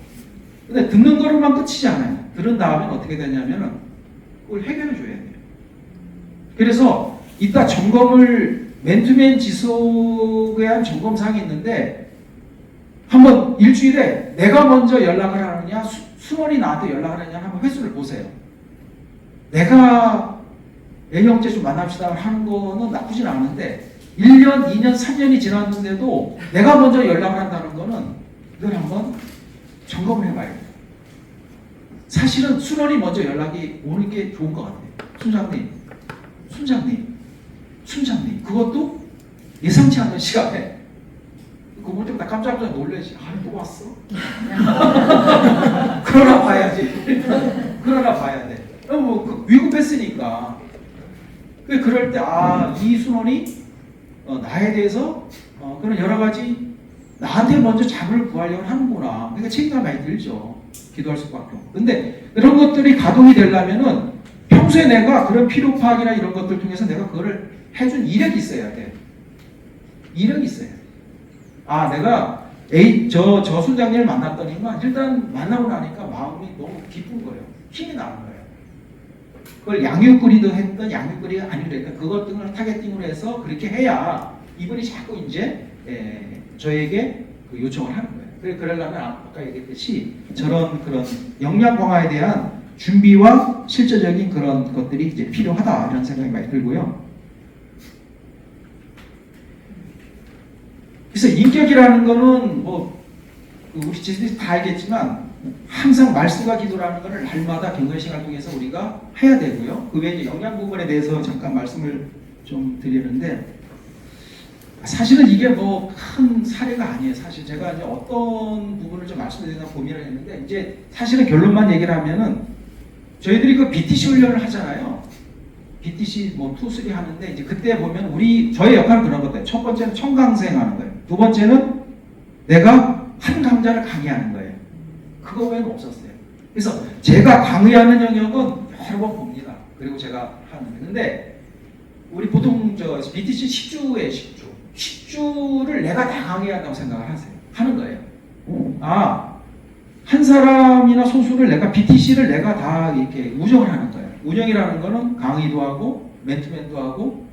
근데 듣는 거로만 끝이지 않아요. 들은 다음에 어떻게 되냐면은 그걸 해결해 줘야 돼요. 그래서 이따 점검을, 맨투맨 지속에 한 점검사항이 있는데, 한번 일주일에 내가 먼저 연락을 하느냐, 수원이 나한테 연락을 하느냐 한번 횟수를 보세요. 내가 형제 좀 만납시다 하는 거는 나쁘진 않은데 1년, 2년, 3년이 지났는데도 내가 먼저 연락을 한다는 거는 이걸 한번 점검을 해봐야 돼요. 사실은 순원이 먼저 연락이 오는 게 좋은 것 같아요. 순장님, 그것도 예상치 않은 시간에 그거 볼 때마다 깜짝 놀라지. 또 왔어? 그러나 봐야지. 그러나 봐야 돼. 위급했으니까. 그럴 때 이 순원이 나에 대해서 그런 여러 가지 나한테 먼저 답을 구하려고 하는구나. 그러니까 책임감 많이 들죠. 기도할 수밖에 없고. 근데 그런 것들이 가동이 되려면은 평소에 내가 그런 필요 파악이나 이런 것들 통해서 내가 그거를 해준 이력이 있어야 돼. 이력이 있어야 돼. 내가 저 순장님을 만났더니만 일단 만나고 나니까 마음이 너무 기쁜 거예요. 힘이 나는 거예요. 그걸 양육그리도 했던 양육그리가 아니라 했던 그것 등을 타겟팅으로 해서 그렇게 해야 이분이 자꾸 이제 저에게 그 요청을 하는 거예요. 그러려면 아까 얘기했듯이 그런 역량 강화에 대한 준비와 실제적인 그런 것들이 이제 필요하다, 이런 생각이 많이 들고요. 그래서 인격이라는 거는 우리 지들이 다 알겠지만 항상 말씀과 기도라는 것을 날마다 경건 시간을 통해서 우리가 해야 되고요. 그 외에 영양 부분에 대해서 잠깐 말씀을 좀 드리는데, 사실은 이게 큰 사례가 아니에요. 사실 제가 이제 어떤 부분을 좀 말씀드리나 고민을 했는데, 이제 사실은 결론만 얘기를 하면은 저희들이 그 BTC 훈련을 하잖아요. BTC 2, 3 하는데, 이제 그때 보면 저의 역할은 그런 것들. 첫 번째는 청강생 하는 거예요. 두 번째는 내가 한 강좌를 강의하는 거예요. 그거 외에는 없었어요. 그래서 제가 강의하는 영역은 여러 번 봅니다. 그리고 제가 하는데, 근데 우리 보통 BTC 10주에 10주를 내가 다 강의한다고 생각을 하는 거예요. 한 사람이나 소수를 내가 BTC를 내가 다 이렇게 운영을 하는 거예요. 운영이라는 거는 강의도 하고 맨투맨도 하고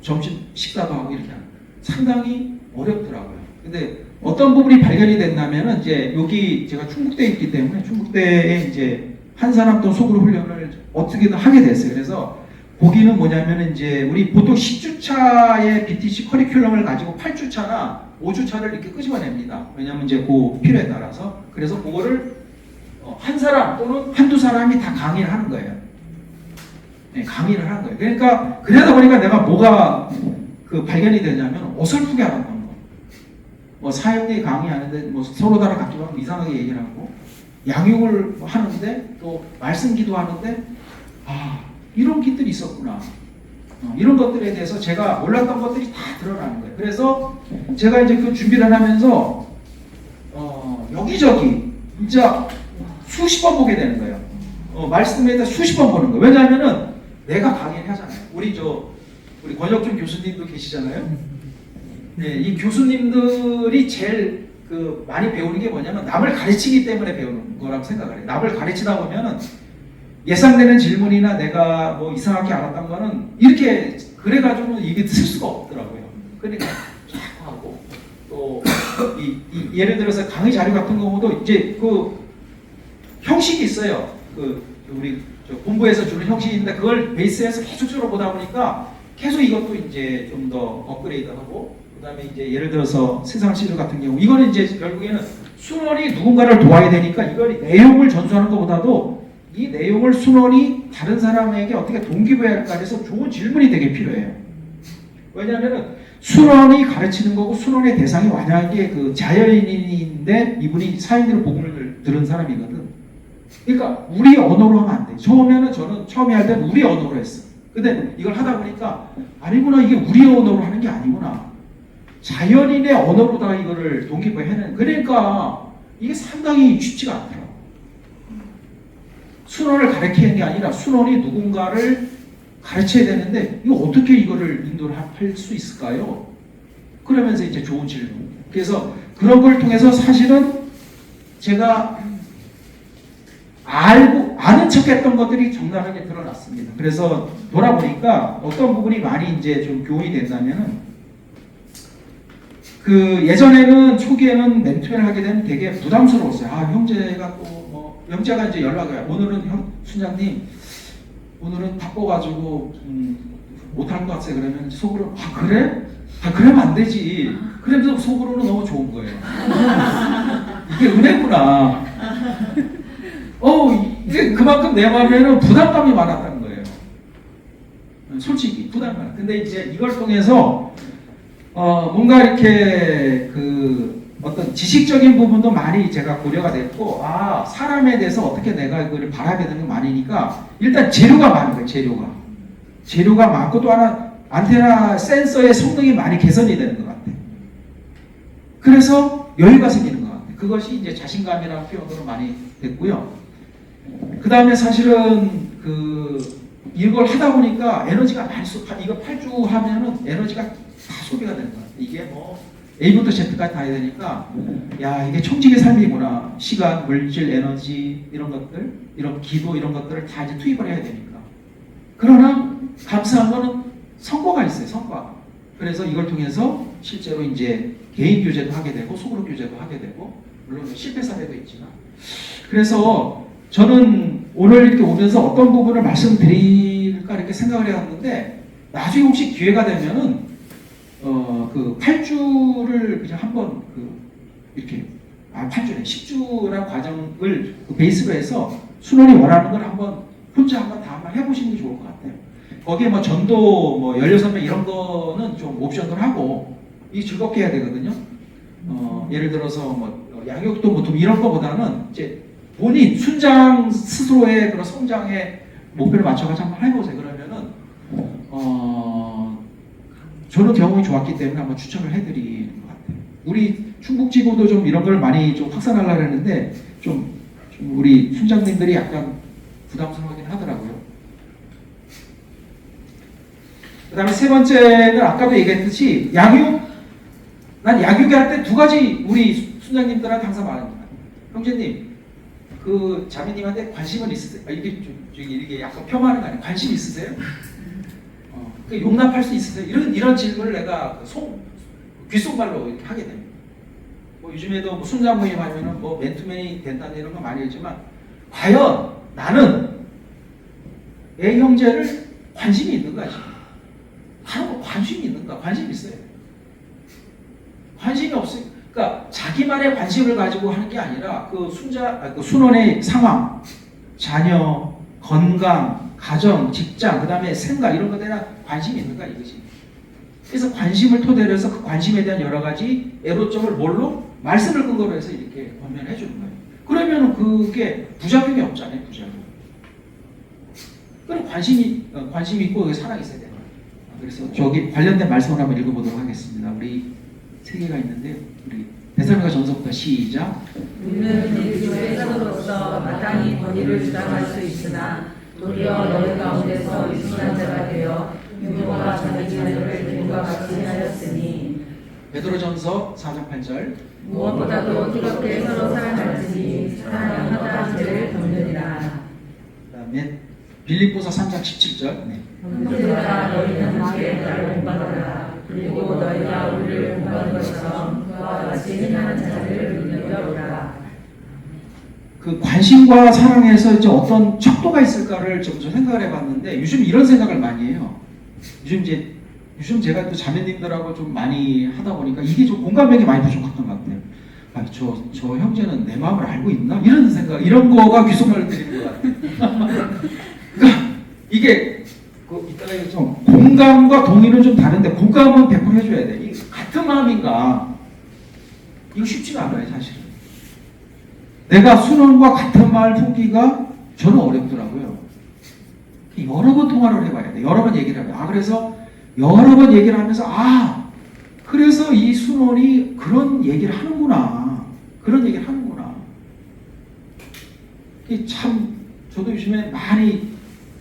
점심 식사도 하고 이렇게 하는 거예요. 상당히 어렵더라고요. 근데 어떤 부분이 발견이 됐냐면은, 이제 여기 제가 충북대에 있기 때문에 충북대에 이제 한 사람 또 소그룹 훈련을 어떻게든 하게 됐어요. 그래서 거기는 뭐냐면은 이제 우리 보통 10주차의 BTC 커리큘럼을 가지고 8주차나 5주차를 이렇게 끄집어냅니다. 왜냐면 이제 그 필요에 따라서. 그래서 그거를 한 사람 또는 한두 사람이 다 강의를 하는 거예요. 네, 강의를 하는 거예요. 그러니까 그러다 보니까 내가 뭐가 발견이 되냐면 어설프게 하는 거예요. 사형리 강의하는데 서로 다른 각기하고 이상하게 얘기를 하고, 양육을 하는데 또 말씀 기도하는데 이런 것들이 있었구나. 이런 것들에 대해서 제가 몰랐던 것들이 다 드러나는 거예요. 그래서 제가 이제 그 준비를 하면서 여기저기 진짜 수십 번 보게 되는 거예요. 말씀에다 수십 번 보는 거예요. 왜냐하면은 내가 강의를 하잖아요. 우리 권혁준 교수님도 계시잖아요. 네, 이 교수님들이 제일 많이 배우는 게 뭐냐면 남을 가르치기 때문에 배우는 거라고 생각을 해요. 남을 가르치다 보면은 예상되는 질문이나 내가 뭐 이상하게 알았던 거는 이렇게 그래가지고는 입에 쓸 수가 없더라고요. 그러니까 쫙 하고 또 예를 들어서 강의 자료 같은 경우도 이제 그 형식이 있어요. 우리 본부에서 주는 형식이 있는데 그걸 베이스에서 계속적으로 보다 보니까 계속 이것도 이제 좀 더 업그레이드하고 그다음에 이제 예를 들어서 세상 시조 같은 경우 이거는 이제 결국에는 순원이 누군가를 도와야 되니까 이걸 내용을 전수하는 것보다도 이 내용을 순원이 다른 사람에게 어떻게 동기부여할까 해서 좋은 질문이 되게 필요해요. 왜냐하면은 순원이 가르치는 거고 순원의 대상이 만약에 그 자연인인데 이분이 사인으로 복음을 들은 사람이거든. 그러니까 우리 언어로 하면 안 돼. 처음에는 저는 처음에 할 때는 우리 언어로 했어. 근데 이걸 하다 보니까 아니구나, 이게 우리 언어로 하는 게 아니구나. 자연인의 언어로다가 이거를 동기부여해는. 그러니까 이게 상당히 쉽지가 않더라고. 순원을 가르치는 게 아니라 순원이 누군가를 가르쳐야 되는데 이거 어떻게 이거를 인도를 할 수 있을까요? 그러면서 이제 좋은 질문. 그래서 그런 걸 통해서 사실은 제가 아는 척했던 것들이 적나라하게 드러났습니다. 그래서 돌아보니까 어떤 부분이 많이 이제 좀 교훈이 된다면은 예전에는 초기에는 멘토를 하게 되면 되게 부담스러웠어요. 형제가 또 뭐 형제가 이제 연락을 해요. 오늘은 순장님 오늘은 바빠가지고 못할 것 같아요. 그러면 속으로 그래? 그러면 안 되지. 그러면서 속으로는 너무 좋은 거예요. 이게 은혜구나. 이게 그만큼 내 마음에는 부담감이 많았다는 거예요. 솔직히 부담감. 근데 이제 이걸 통해서 뭔가 이렇게 어떤 지식적인 부분도 많이 제가 고려가 됐고, 사람에 대해서 어떻게 내가 이걸 바라게 되는 게 많으니까 일단 재료가 많은 거예요. 재료가 많고 또 하나 안테나 센서의 성능이 많이 개선이 되는 것 같아요. 그래서 여유가 생기는 것 같아요. 그것이 이제 자신감이라는 표현으로 많이 됐고요. 그 다음에 사실은 이걸 하다 보니까 에너지가 많이 이거 8주 하면은 에너지가 다 소비가 되는 것 같아요. 이게 뭐 A부터 Z까지 다 해야 되니까 이게 청직의 삶이구나. 시간, 물질, 에너지 이런 것들, 이런 기도 이런 것들을 다 이제 투입을 해야 되니까. 그러나 감사한 거는 성과가 있어요. 성과. 그래서 이걸 통해서 실제로 이제 개인 교제도 하게 되고 소그룹 교제도 하게 되고 물론 실패 사례도 있지만 그래서 저는 오늘 이렇게 오면서 어떤 부분을 말씀드릴까 이렇게 생각을 해왔는데 나중에 혹시 기회가 되면은 8주를 그냥 한번 이렇게 8주네 10주라는 과정을 베이스로 해서 순원이 원하는 걸 한번 혼자 한번 다 한번 해보시는 게 좋을 것 같아요. 거기에 뭐 전도 뭐 16명 이런 거는 좀 옵션을 하고 이 즐겁게 해야 되거든요. 예를 들어서 뭐 양육도 뭐 이런 거보다는 이제 본인 순장 스스로의 그런 성장의 목표를 맞춰가지고 한번 해보세요. 그러면은 저는 경험이 좋았기 때문에 한번 추천을 해드리는 것 같아요. 우리 충북지구도 좀 이런 걸 많이 좀 확산하려고 했는데 좀 우리 순장님들이 약간 부담스러워하긴 하더라고요. 그 다음에 세 번째는 아까도 얘기했듯이 양육. 난 양육할 때 두 가지 우리 순장님들한테 항상 말합니다. 형제님, 자매님한테 관심은 있으세요? 이게 약간 폄하하는 거 아니에요? 관심 있으세요? 용납할 수 있으세요? 이런 질문을 내가 귓속말로 이렇게 하게 됩니다. 뭐 요즘에도 뭐 순장 모임 하면은 뭐 맨투맨이 된다는 이런 거 많이 했지만 과연 나는 내 형제를 관심이 있는가? 바로 관심이 있는가? 관심이 있어요. 관심이 없으니까 그러니까 자기만의 관심을 가지고 하는 게 아니라 순원의 상황, 자녀, 건강, 가정, 직장, 그 다음에 생각 이런 것에 대한 관심이 있는가 이것이. 그래서 관심을 토대로 해서 그 관심에 대한 여러 가지 애로점을 뭘로? 말씀을 근거로 해서 이렇게 권면해 주는 거예요. 그러면 그게 부작용이 없잖아요. 부작용. 그럼 관심이 있고 사랑이 있어야 되는 거예요. 그래서 저기 관련된 말씀을 한번 읽어보도록 하겠습니다. 우리 세 개가 있는데 우리 데살로니가 전서부터 시작. 우리는 그리스도의 사도로서 마땅히 권위를 주장할 수 있으나 도리어 너희 가운데서 유순한 자가 되어 유노가 자기 자녀를 주님과 같이 하였으니 베드로전서 4장 8절. 무엇보다도 뜨겁게 서로 사랑할지니 사랑이 허다한 죄를 덮느니라. 그다음에 빌립보서 3장 17절. 네. 형제들아 너희는 함께 나를 본받아라. 그리고 너희가 우리를 본받은 것처럼 그와 같이 행하는 자를 눈여겨보라. 그 관심과 사랑에서 이제 어떤 척도가 있을까를 좀 생각을 해봤는데 요즘 이런 생각을 많이 해요. 요즘 제가 또 자매님들하고 좀 많이 하다 보니까 이게 좀 공감력이 많이 부족했던 것 같아요. 아, 저 형제는 내 마음을 알고 있나? 이런 생각, 이런 거가 귀속말을 드리는 것 같아요. 그러니까 이게 이따가 좀 공감과 동의는 좀 다른데 공감은 100% 해줘야 돼. 이 같은 마음인가? 이거 쉽지가 않아요, 사실은. 내가 순원과 같은 마음을 품기가 저는 어렵더라고요. 여러 번 통화를 해봐야 돼. 여러 번 얘기를 해봐야 돼. 그래서 여러 번 얘기를 하면서 그래서 이 순원이 그런 얘기를 하는구나. 그런 얘기를 하는구나. 참 저도 요즘에 많이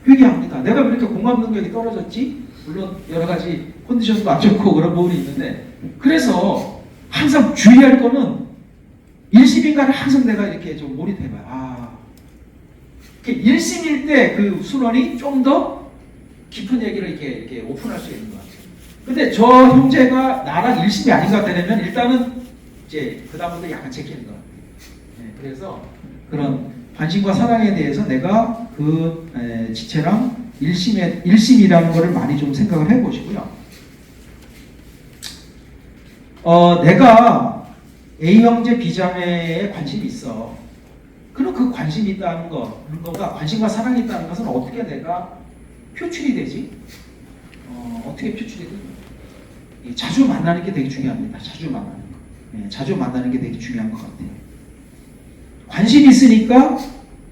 회개합니다. 내가 왜 이렇게 공감 능력이 떨어졌지? 물론 여러 가지 컨디션도 안 좋고 그런 부분이 있는데 그래서 항상 주의할 거는 일심인가를 항상 내가 이렇게 좀 몰입해봐요. 일심일 때 그 순원이 좀 더 깊은 얘기를 이렇게 오픈할 수 있는 것 같아요. 근데 저 형제가 나랑 일심이 아닌 것 같다면 일단은 이제 그 다음부터 약간 제끼는 것 같아요. 네, 그래서 그런 관심과 사랑에 대해서 내가 그 지체랑 일심이라는 것을 많이 좀 생각을 해보시고요. 내가 A 형제 B 자매에 관심이 있어. 그럼 그 관심이 있다는 거가 관심과 사랑이 있다는 것은 어떻게 내가 표출이 되지? 어떻게 표출이 되지? 자주 만나는 게 되게 중요합니다. 자주 만나는 거. 네, 자주 만나는 게 되게 중요한 것 같아요. 관심이 있으니까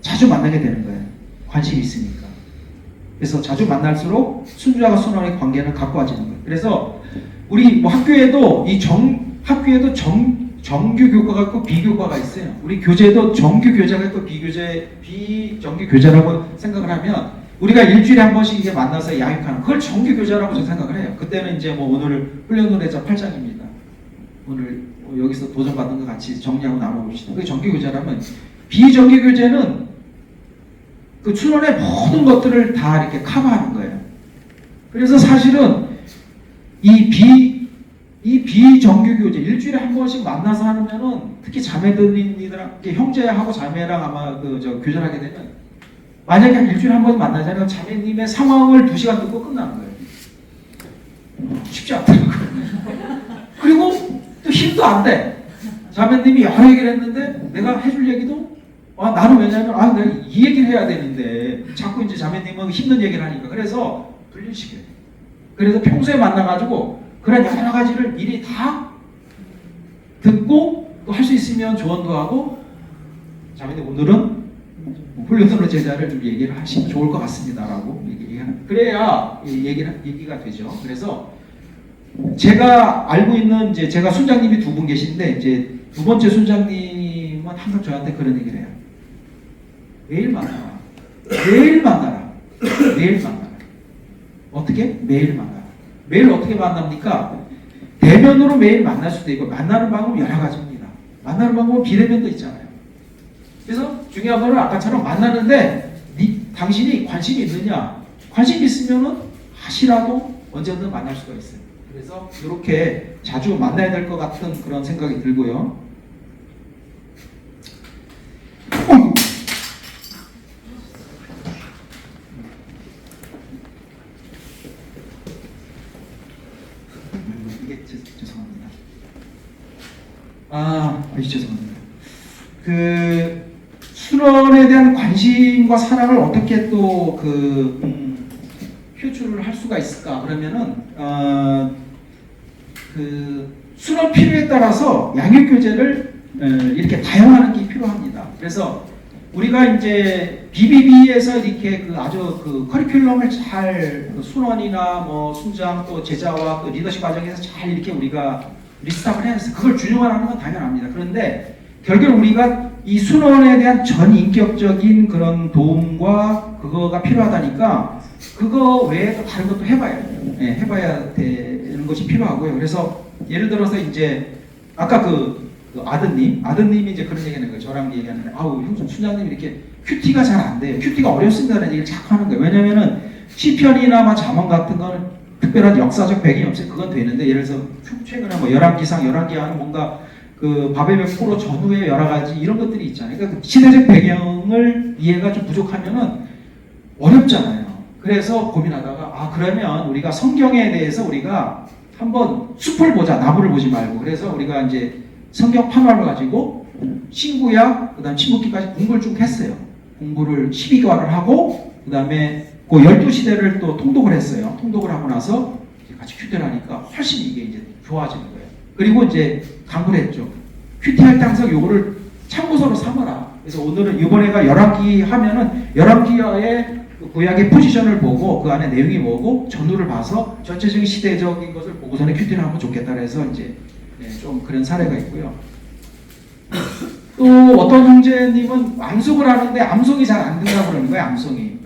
자주 만나게 되는 거예요. 관심이 있으니까. 그래서 자주 만날수록 순주와 순원의 관계는 가까워지는 거예요. 그래서 우리 뭐 학교에도 학교에도 정규 교과가 있고 비교과가 있어요. 우리 교재도 정규 교재가 있고 비정규 교재라고 생각을 하면 우리가 일주일에 한 번씩 이게 만나서 양육하는 그걸 정규 교재라고 저는 생각을 해요. 그때는 이제 뭐 오늘 훈련노래자 8장입니다. 오늘 여기서 도전받은 거 같이 정리하고 나눠봅시다. 그게 정규 교재라면 비정규 교재는 그 순원의 모든 것들을 다 이렇게 커버하는 거예요. 그래서 사실은 이 비정규 교재 일주일에 한 번씩 만나서 하면은 특히 자매들이랑 형제하고 자매랑 아마 교제를 하게 되면 만약에 한 일주일에 한 번 만나자면 자매님의 상황을 2시간 듣고 끝나는 거예요. 쉽지 않더라고요. 그리고 또 힘도 안 돼. 자매님이 여러 얘기를 했는데 내가 해줄 얘기도 나는 왜냐면 내가 이 얘기를 해야 되는데 자꾸 이제 자매님은 힘든 얘기를 하니까 그래서 불륜시켜요. 그래서 평소에 만나가지고 그런 여러 가지를 미리 다 듣고 또 할 수 있으면 조언도 하고 자매님 오늘은 훈련으로 제자를 좀 얘기를 하시면 좋을 것 같습니다라고 얘기하는 그래야 얘기가 되죠. 그래서 제가 알고 있는 이제 제가 순장님이 2분 계신데 이제 2번째 순장님은 항상 저한테 그런 얘기를 해요. 매일 만나라. 매일 만나라. 매일 만나라. 어떻게? 매일 만나라. 매일 어떻게 만납니까? 대면으로 매일 만날 수도 있고 만나는 방법은 여러 가지입니다. 만나는 방법은 비대면도 있잖아요. 그래서 중요한 거는 아까처럼 만나는데 당신이 관심이 있느냐? 관심이 있으면은 하시라도 언제든 만날 수가 있어요. 그래서 이렇게 자주 만나야 될 것 같은 그런 생각이 들고요. 죄송합니다. 죄송합니다. 그 순원에 대한 관심과 사랑을 어떻게 또 표출을 할 수가 있을까? 그러면은 그 순원 필요에 따라서 양육 교재를 이렇게 다양화하는 게 필요합니다. 그래서 우리가 이제 BBB에서 이렇게 아주 커리큘럼을 잘 순원이나 뭐 순장 또 제자와 리더십 과정에서 잘 이렇게 우리가 리스트업을 해야 했어요. 그걸 준용하라는 건 당연합니다. 그런데 결국 우리가 이 순원에 대한 전인격적인 그런 도움과 그거가 필요하다니까 그거 외에 또 다른 것도 해봐야 돼요. 예, 해봐야 되는 것이 필요하고요. 그래서 예를 들어서 이제 아까 그 아드님이 이제 그런 얘기하는 거예요. 저랑 얘기하는데 아우 형님 순자님 이렇게 큐티가 잘 안 돼요. 큐티가 어렵습니다라는 얘기를 자꾸 하는 거예요. 왜냐면은 시편이나 잠언 같은 거는 특별한 역사적 배경이 없어요. 그건 되는데 예를 들어서 최근에 뭐 열왕기상, 열왕기하는 뭔가 그 바벨론 포로 전후의 여러 가지 이런 것들이 있잖아요. 그러니까 그 시대적 배경을 이해가 좀 부족하면은 어렵잖아요. 그래서 고민하다가 그러면 우리가 성경에 대해서 우리가 한번 숲을 보자, 나무를 보지 말고. 그래서 우리가 이제 성경 판화를 가지고 신구약, 그다음 신국기까지 공부를 쭉 했어요. 공부를 12개월을 하고 그다음에 그 12시대를 또 통독을 했어요. 통독을 하고 나서 같이 큐티를 하니까 훨씬 이게 이제 좋아지는 거예요. 그리고 이제 강구를 했죠. 큐티할 때 항상 요거를 참고서로 삼아라. 그래서 오늘은 이번에가 열왕기 하면은 열왕기의 구약의 포지션을 보고 그 안에 내용이 뭐고 전후를 봐서 전체적인 시대적인 것을 보고서는 큐티를 하면 좋겠다 그래서 이제 좀 그런 사례가 있고요. 또 어떤 형제님은 암송을 하는데 암송이 잘 안 된다고 그러는 거예요.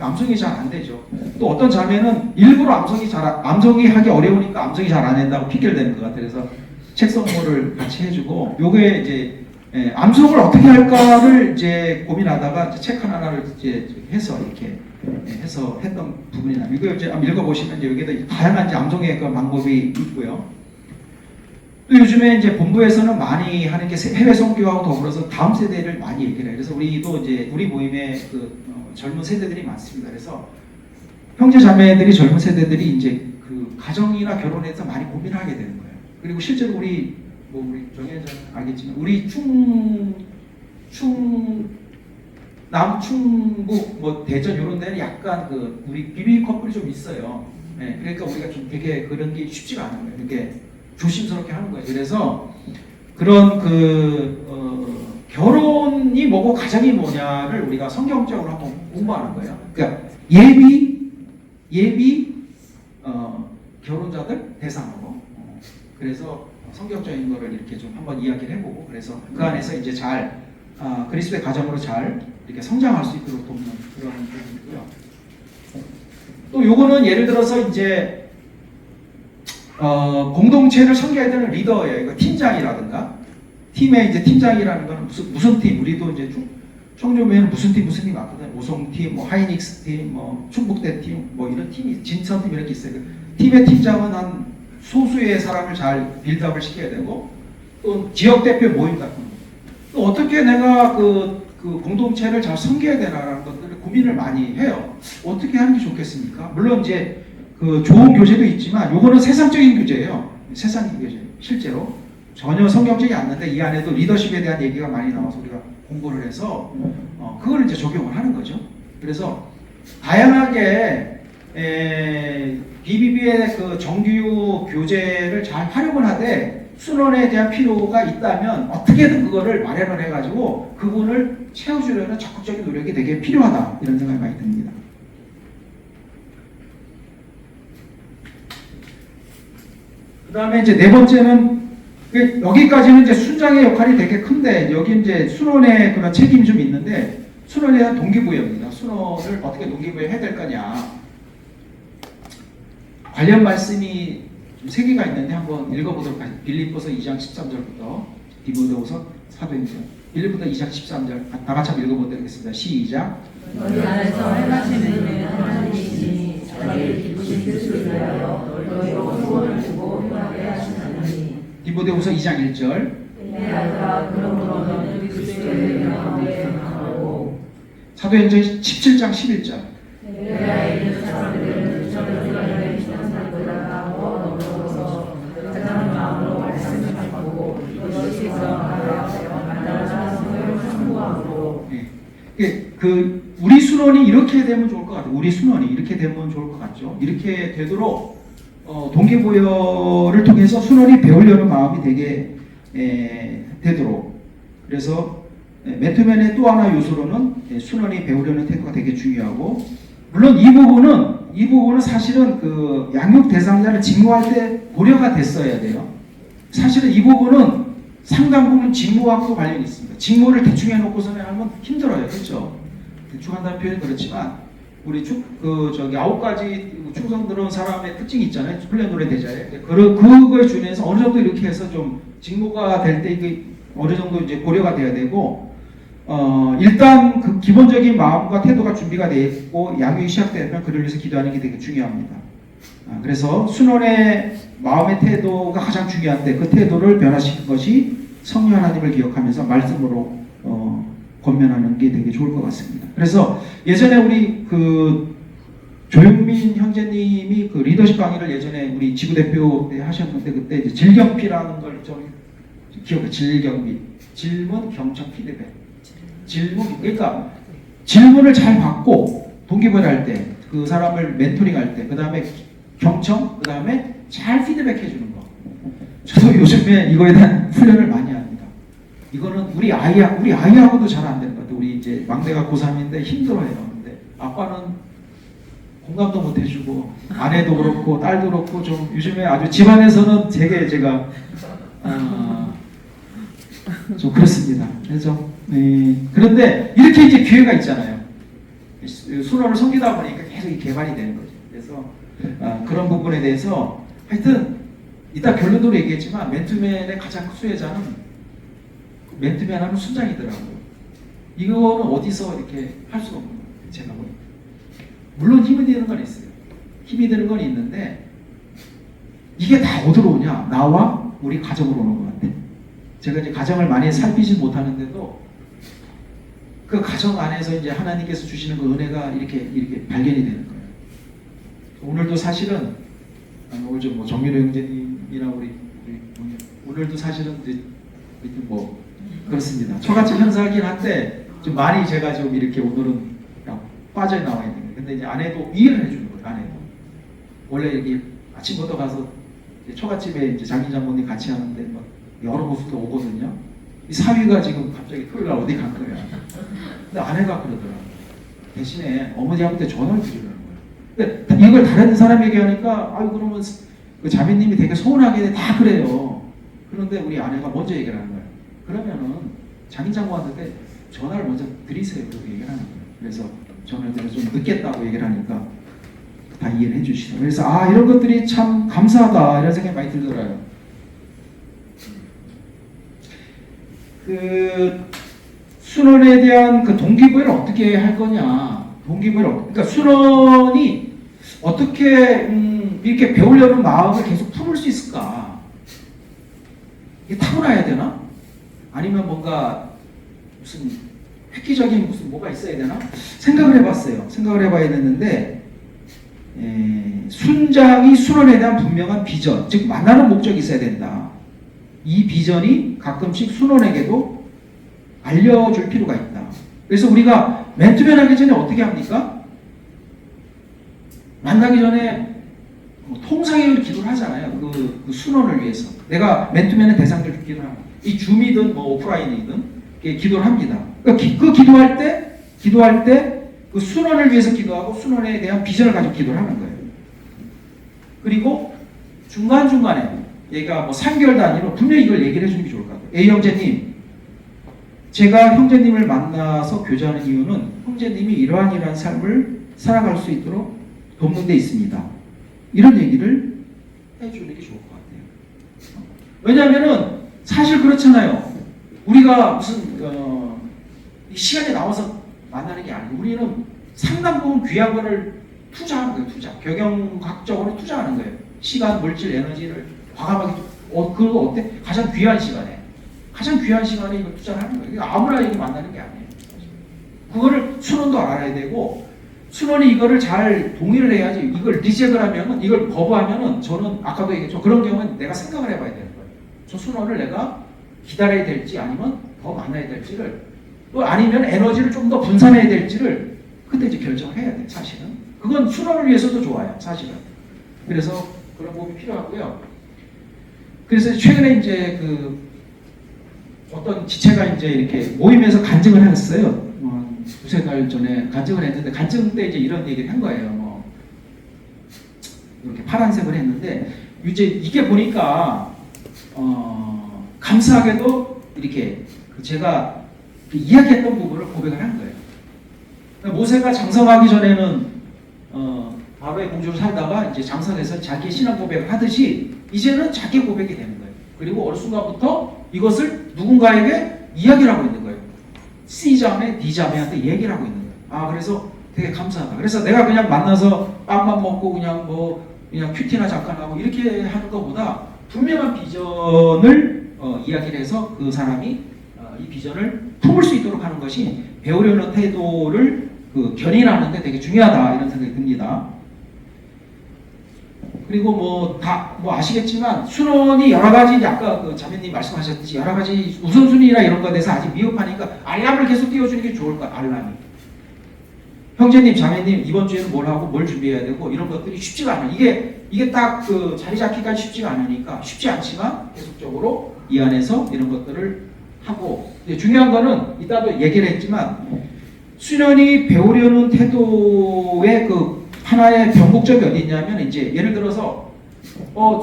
암송이 잘 안 되죠. 또 어떤 자매는 일부러 암송이 하기 어려우니까 암송이 잘 안 된다고 핑계를 대는 것 같아요. 그래서 책 선물을 같이 해주고 요게 이제 암송을 어떻게 할까를 이제 고민하다가 이제 책 하나를 이제 해서 이렇게 해서 했던 부분이 나요. 이거 이제 한번 읽어보시면 이제 여기다 다양한 이제 암송의 그 방법이 있고요. 또 요즘에 이제 본부에서는 많이 하는 게 해외 선교하고 더불어서 다음 세대를 많이 얘기를 해요. 그래서 우리도 이제 우리 모임에 그 젊은 세대들이 많습니다. 그래서 형제 자매들이 젊은 세대들이 이제 그 가정이나 결혼에 대해서 많이 고민하게 되는 거예요. 그리고 실제로 우리 정혜자 알겠지만 우리 남충북 뭐 대전 이런 데는 약간 그 우리 비비 커플이 좀 있어요. 네, 그러니까 우리가 좀 되게 그런 게 쉽지가 않은 거예요. 이렇게 조심스럽게 하는 거예요. 그래서 그런 결혼이 뭐고 가정이 뭐냐를 우리가 성경적으로 한번 공부하는 거예요. 그러니까 예비 결혼자들 대상으로. 그래서 성경적인 거를 이렇게 좀 한번 이야기를 해보고 그래서 그 안에서 이제 잘 그리스도의 가정으로 잘 이렇게 성장할 수 있도록 돕는 그런 부분이고요. 또 요거는 예를 들어서 이제 공동체를 섬겨야 되는 리더예요. 이거 팀장이라든가 팀의 이제 팀장이라는 거는 무슨 팀 우리도 이제 청조면은 무슨 팀 많거든요. 오송팀, 뭐 하이닉스 팀, 뭐 충북대 팀, 뭐 이런 팀이 진천팀 이렇게 있어요. 팀의 팀장은 한 소수의 사람을 잘 빌드업을 시켜야 되고 또 지역 대표 모임 같은 거. 또 어떻게 내가 그 공동체를 잘 섬겨야 되나라는 것들을 고민을 많이 해요. 어떻게 하는 게 좋겠습니까? 물론 이제 그 좋은 교재도 있지만 요거는 세상적인 교재예요. 세상적인 교재. 실제로 전혀 성경적이 않는데 이 안에도 리더십에 대한 얘기가 많이 나와서 우리가 공부를 해서 그걸 이제 적용을 하는 거죠. 그래서 다양하게 BBB의 그 정규 교재를 잘 활용을 하되 순원에 대한 필요가 있다면 어떻게든 그거를 마련을 해가지고 그분을 채워주려는 적극적인 노력이 되게 필요하다 이런 생각이 많이 듭니다. 그 다음에 이제 네 번째는 여기까지는 이제 순장의 역할이 되게 큰데 여기 이제 순원의 그런 책임이 좀 있는데 순원에 대한 동기부여입니다. 순원을 어떻게 동기부여해야 될 거냐. 관련 말씀이 3개가 있는데 한번 읽어보도록 하겠습니다. 빌립보서 2장 13절부터 디모데후서 사도행전 1부터 2장 13절 다 같이 한번 읽어보도록 하겠습니다. 시작. 너희 안에서 행하시는 하나님이시니 저희를 기쁘신 뜻을 위하여 너희로 소원을 주고 행하게 하시나니. 디모데후서 2장 1절. 내 아들아 그러므로 너는 그리스도의 가운데 강하고. 사도행전 17장 11절. 내가 있는 사람들은 저들의 신앙사들보다 더 너그러워서 가장 마음으로 말씀을 받고 이것이 그러하여 만나자 성경을 참고함으로. 그 우리 순원이 이렇게 되면 좋을 것 같아요. 우리 순원이 이렇게 되면 좋을 것 같죠. 이렇게 되도록 동기부여를 통해서 순원이 배우려는 마음이 되게 되도록. 그래서 맨투맨의 또 하나 요소로는 순원이 배우려는 태도가 되게 중요하고, 물론 이 부분은 사실은 그 양육 대상자를 직무할 때 고려가 됐어야 돼요. 사실은 이 부분은 상당 부분 직무하고 관련이 있습니다. 직무를 대충 해놓고서는 하면 힘들어요. 그렇죠? 대충 한다는 표현은 그렇지만 우리 아홉 가지 충성 들어온 사람의 특징이 있잖아요. 플랜 노래 대자에. 그걸 준해서 어느 정도 이렇게 해서 좀 직무가 될 때 이게 어느 정도 이제 고려가 돼야 되고, 일단 그 기본적인 마음과 태도가 준비가 되어 있고 양육이 시작되면 그를 위해서 기도하는 게 되게 중요합니다. 그래서 순원의 마음의 태도가 가장 중요한데 그 태도를 변화시키는 것이 성령 하나님을 기억하면서 말씀으로 권면하는 게 되게 좋을 것 같습니다. 그래서 예전에 우리 그 조용민 형제님이 그 리더십 강의를 예전에 우리 지구대표 때 하셨는데 그때 이제 질경피라는 걸 좀 기억해. 질경피. 질문, 경청, 피드백. 질문, 그러니까 질문을 잘 받고 동기부여할 때, 그 사람을 멘토링할 때, 그 다음에 경청, 그 다음에 잘 피드백해 주는 거. 저도 요즘에 이거에 대한 훈련을 많이 합니다. 이거는 우리 아이하고도 잘 안 되는 것 같아요. 우리 이제 막내가 고3인데 힘들어해요. 근데 아빠는 공감도 못 해주고, 아내도 그렇고, 딸도 그렇고, 좀 요즘에 아주 집안에서는 되게 제가, 좀 그렇습니다. 그래서, 그런데 이렇게 이제 기회가 있잖아요. 순원을 섬기다 보니까 계속 개발이 되는 거죠. 그래서, 그런 부분에 대해서 하여튼, 이따 결론으로 얘기했지만, 맨투맨의 가장 큰 수혜자는 맨투맨 하는 순장이더라고요. 이거는 어디서 이렇게 할 수가 없는 거예요. 제가 보니까. 물론 힘이 되는 건 있어요. 힘이 되는 건 있는데, 이게 다 어디로 오냐? 나와 우리 가정으로 오는 것 같아요. 제가 이제 가정을 많이 살피지 못하는데도 그 가정 안에서 이제 하나님께서 주시는 그 은혜가 이렇게 발견이 되는 거예요. 오늘도 사실은 오늘 좀 뭐 정민호 형제님이나 우리 오늘도 사실은 이제 뭐 그렇습니다. 처갓집 현사하긴 한데 좀 많이 제가 좀 이렇게 오늘은 그냥 빠져 나와 있는 거예요. 근데 이제 아내도 이해를 해주는 거예요. 아내도 원래 이렇게 아침부터 가서 처갓집에 이제 장인 장모님 같이 하는데 막 여러 모습도 오거든요. 이 사위가 지금 갑자기 토요일 날 어디 간 거야. 근데 아내가 그러더라. 대신에 어머니한테 전화를 드리라는 거야. 근데 이걸 다른 사람에게 하니까 아유 그러면 그 자매님이 되게 서운하게 다 그래요. 그런데 우리 아내가 먼저 얘기를 하는 거야. 그러면은 장인 장모한테 전화를 먼저 드리세요. 그렇게 얘기를 하는 거예요. 그래서 전화를 드려 좀 늦겠다고 얘기를 하니까 다 이해를 해주시더라고요. 그래서 이런 것들이 참 감사하다 이런 생각이 많이 들더라고요. 그 순원에 대한 그 동기부여를 어떻게 할 거냐? 그러니까 순원이 어떻게 이렇게 배우려는 마음을 계속 품을 수 있을까? 이게 타고나야 되나? 아니면 뭔가 무슨 획기적인 무슨 뭐가 있어야 되나? 생각을 해봤어요. 생각을 해봐야 되는데 순장이 순원에 대한 분명한 비전, 즉 만나는 목적이 있어야 된다. 이 비전이 가끔씩 순원에게도 알려줄 필요가 있다. 그래서 우리가 맨투맨 하기 전에 어떻게 합니까? 만나기 전에 통상의 기도를 하잖아요. 그 순원을 위해서. 내가 맨투맨의 대상들 기도를 합니다. 이 줌이든 뭐 오프라인이든 기도를 합니다. 그러니까 그 기도할 때 그 순원을 위해서 기도하고 순원에 대한 비전을 가지고 기도를 하는 거예요. 그리고 중간중간에 얘가 뭐 3개월 단위로 분명히 이걸 얘기를 해주는 게 좋을 것 같아요. A 형제님, 제가 형제님을 만나서 교제하는 이유는 형제님이 이러한 삶을 살아갈 수 있도록 돕는 데 있습니다. 이런 얘기를 해주는 게 좋을 것 같아요. 왜냐하면은 사실 그렇잖아요. 우리가 무슨 시간이 나와서 만나는 게 아니고 우리는 상당 부분 귀한 거를 투자하는 거예요. 경영학적으로 투자하는 거예요. 시간, 물질, 에너지를 과감하게 그거 어때? 가장 귀한 시간에 이걸 투자를 하는 거예요. 아무나 이렇게 만나는 게 아니에요. 그거를 순원도 알아야 되고 순원이 이거를 잘 동의를 해야지. 이걸 리젝을 하면은 이걸 거부하면은 저는 아까도 얘기했죠. 그런 경우는 내가 생각을 해봐야 되는 거예요. 저 순원을 내가 기다려야 될지 아니면 더 만나야 될지를 또 아니면 에너지를 좀 더 분산해야 될지를 그때 이제 결정을 해야 돼요. 사실은 그건 순원을 위해서도 좋아요. 사실은 그래서 그런 부분이 필요하고요. 그래서 최근에 이제 그 어떤 지체가 이제 이렇게 모임에서 간증을 했어요. 두세 달 전에 간증을 했는데 간증 때 이제 이런 얘기를 한 거예요. 뭐 이렇게 파란색을 했는데 이제 이게 보니까 감사하게도 이렇게 제가 이야기했던 부분을 고백을 한 거예요. 그러니까 모세가 장성하기 전에는 바로의 공주로 살다가 이제 장성해서 자기 신앙 고백을 하듯이 이제는 자기 고백이 되는 거예요. 그리고 어느 순간부터 이것을 누군가에게 이야기를 하고 있는 거예요. C자매, D자매한테 얘기를 하고 있는 거예요. 그래서 되게 감사하다. 그래서 내가 그냥 만나서 빵만 먹고 그냥 큐티나 잠깐 하고 이렇게 하는 것보다 분명한 비전을 이야기를 해서 그 사람이 이 비전을 품을 수 있도록 하는 것이 배우려는 태도를 견인하는데 되게 중요하다 이런 생각이 듭니다. 그리고 아시겠지만 순원이 여러 가지 아까 그 자매님 말씀하셨듯이 여러 가지 우선순위나 이런 것에 대해서 아직 미흡하니까 알람을 계속 띄워주는 게 좋을 거야. 알람이. 형제님, 자매님 이번 주에는 뭘 하고 뭘 준비해야 되고 이런 것들이 쉽지가 않아요. 이게 딱 그 자리 잡기까지 쉽지가 않으니까 쉽지 않지만 계속적으로 이 안에서 이런 것들을 하고 중요한 거는 이따도 얘기를 했지만 수련이 배우려는 태도의 그 하나의 변곡점이 어디 있냐면 이제 예를 들어서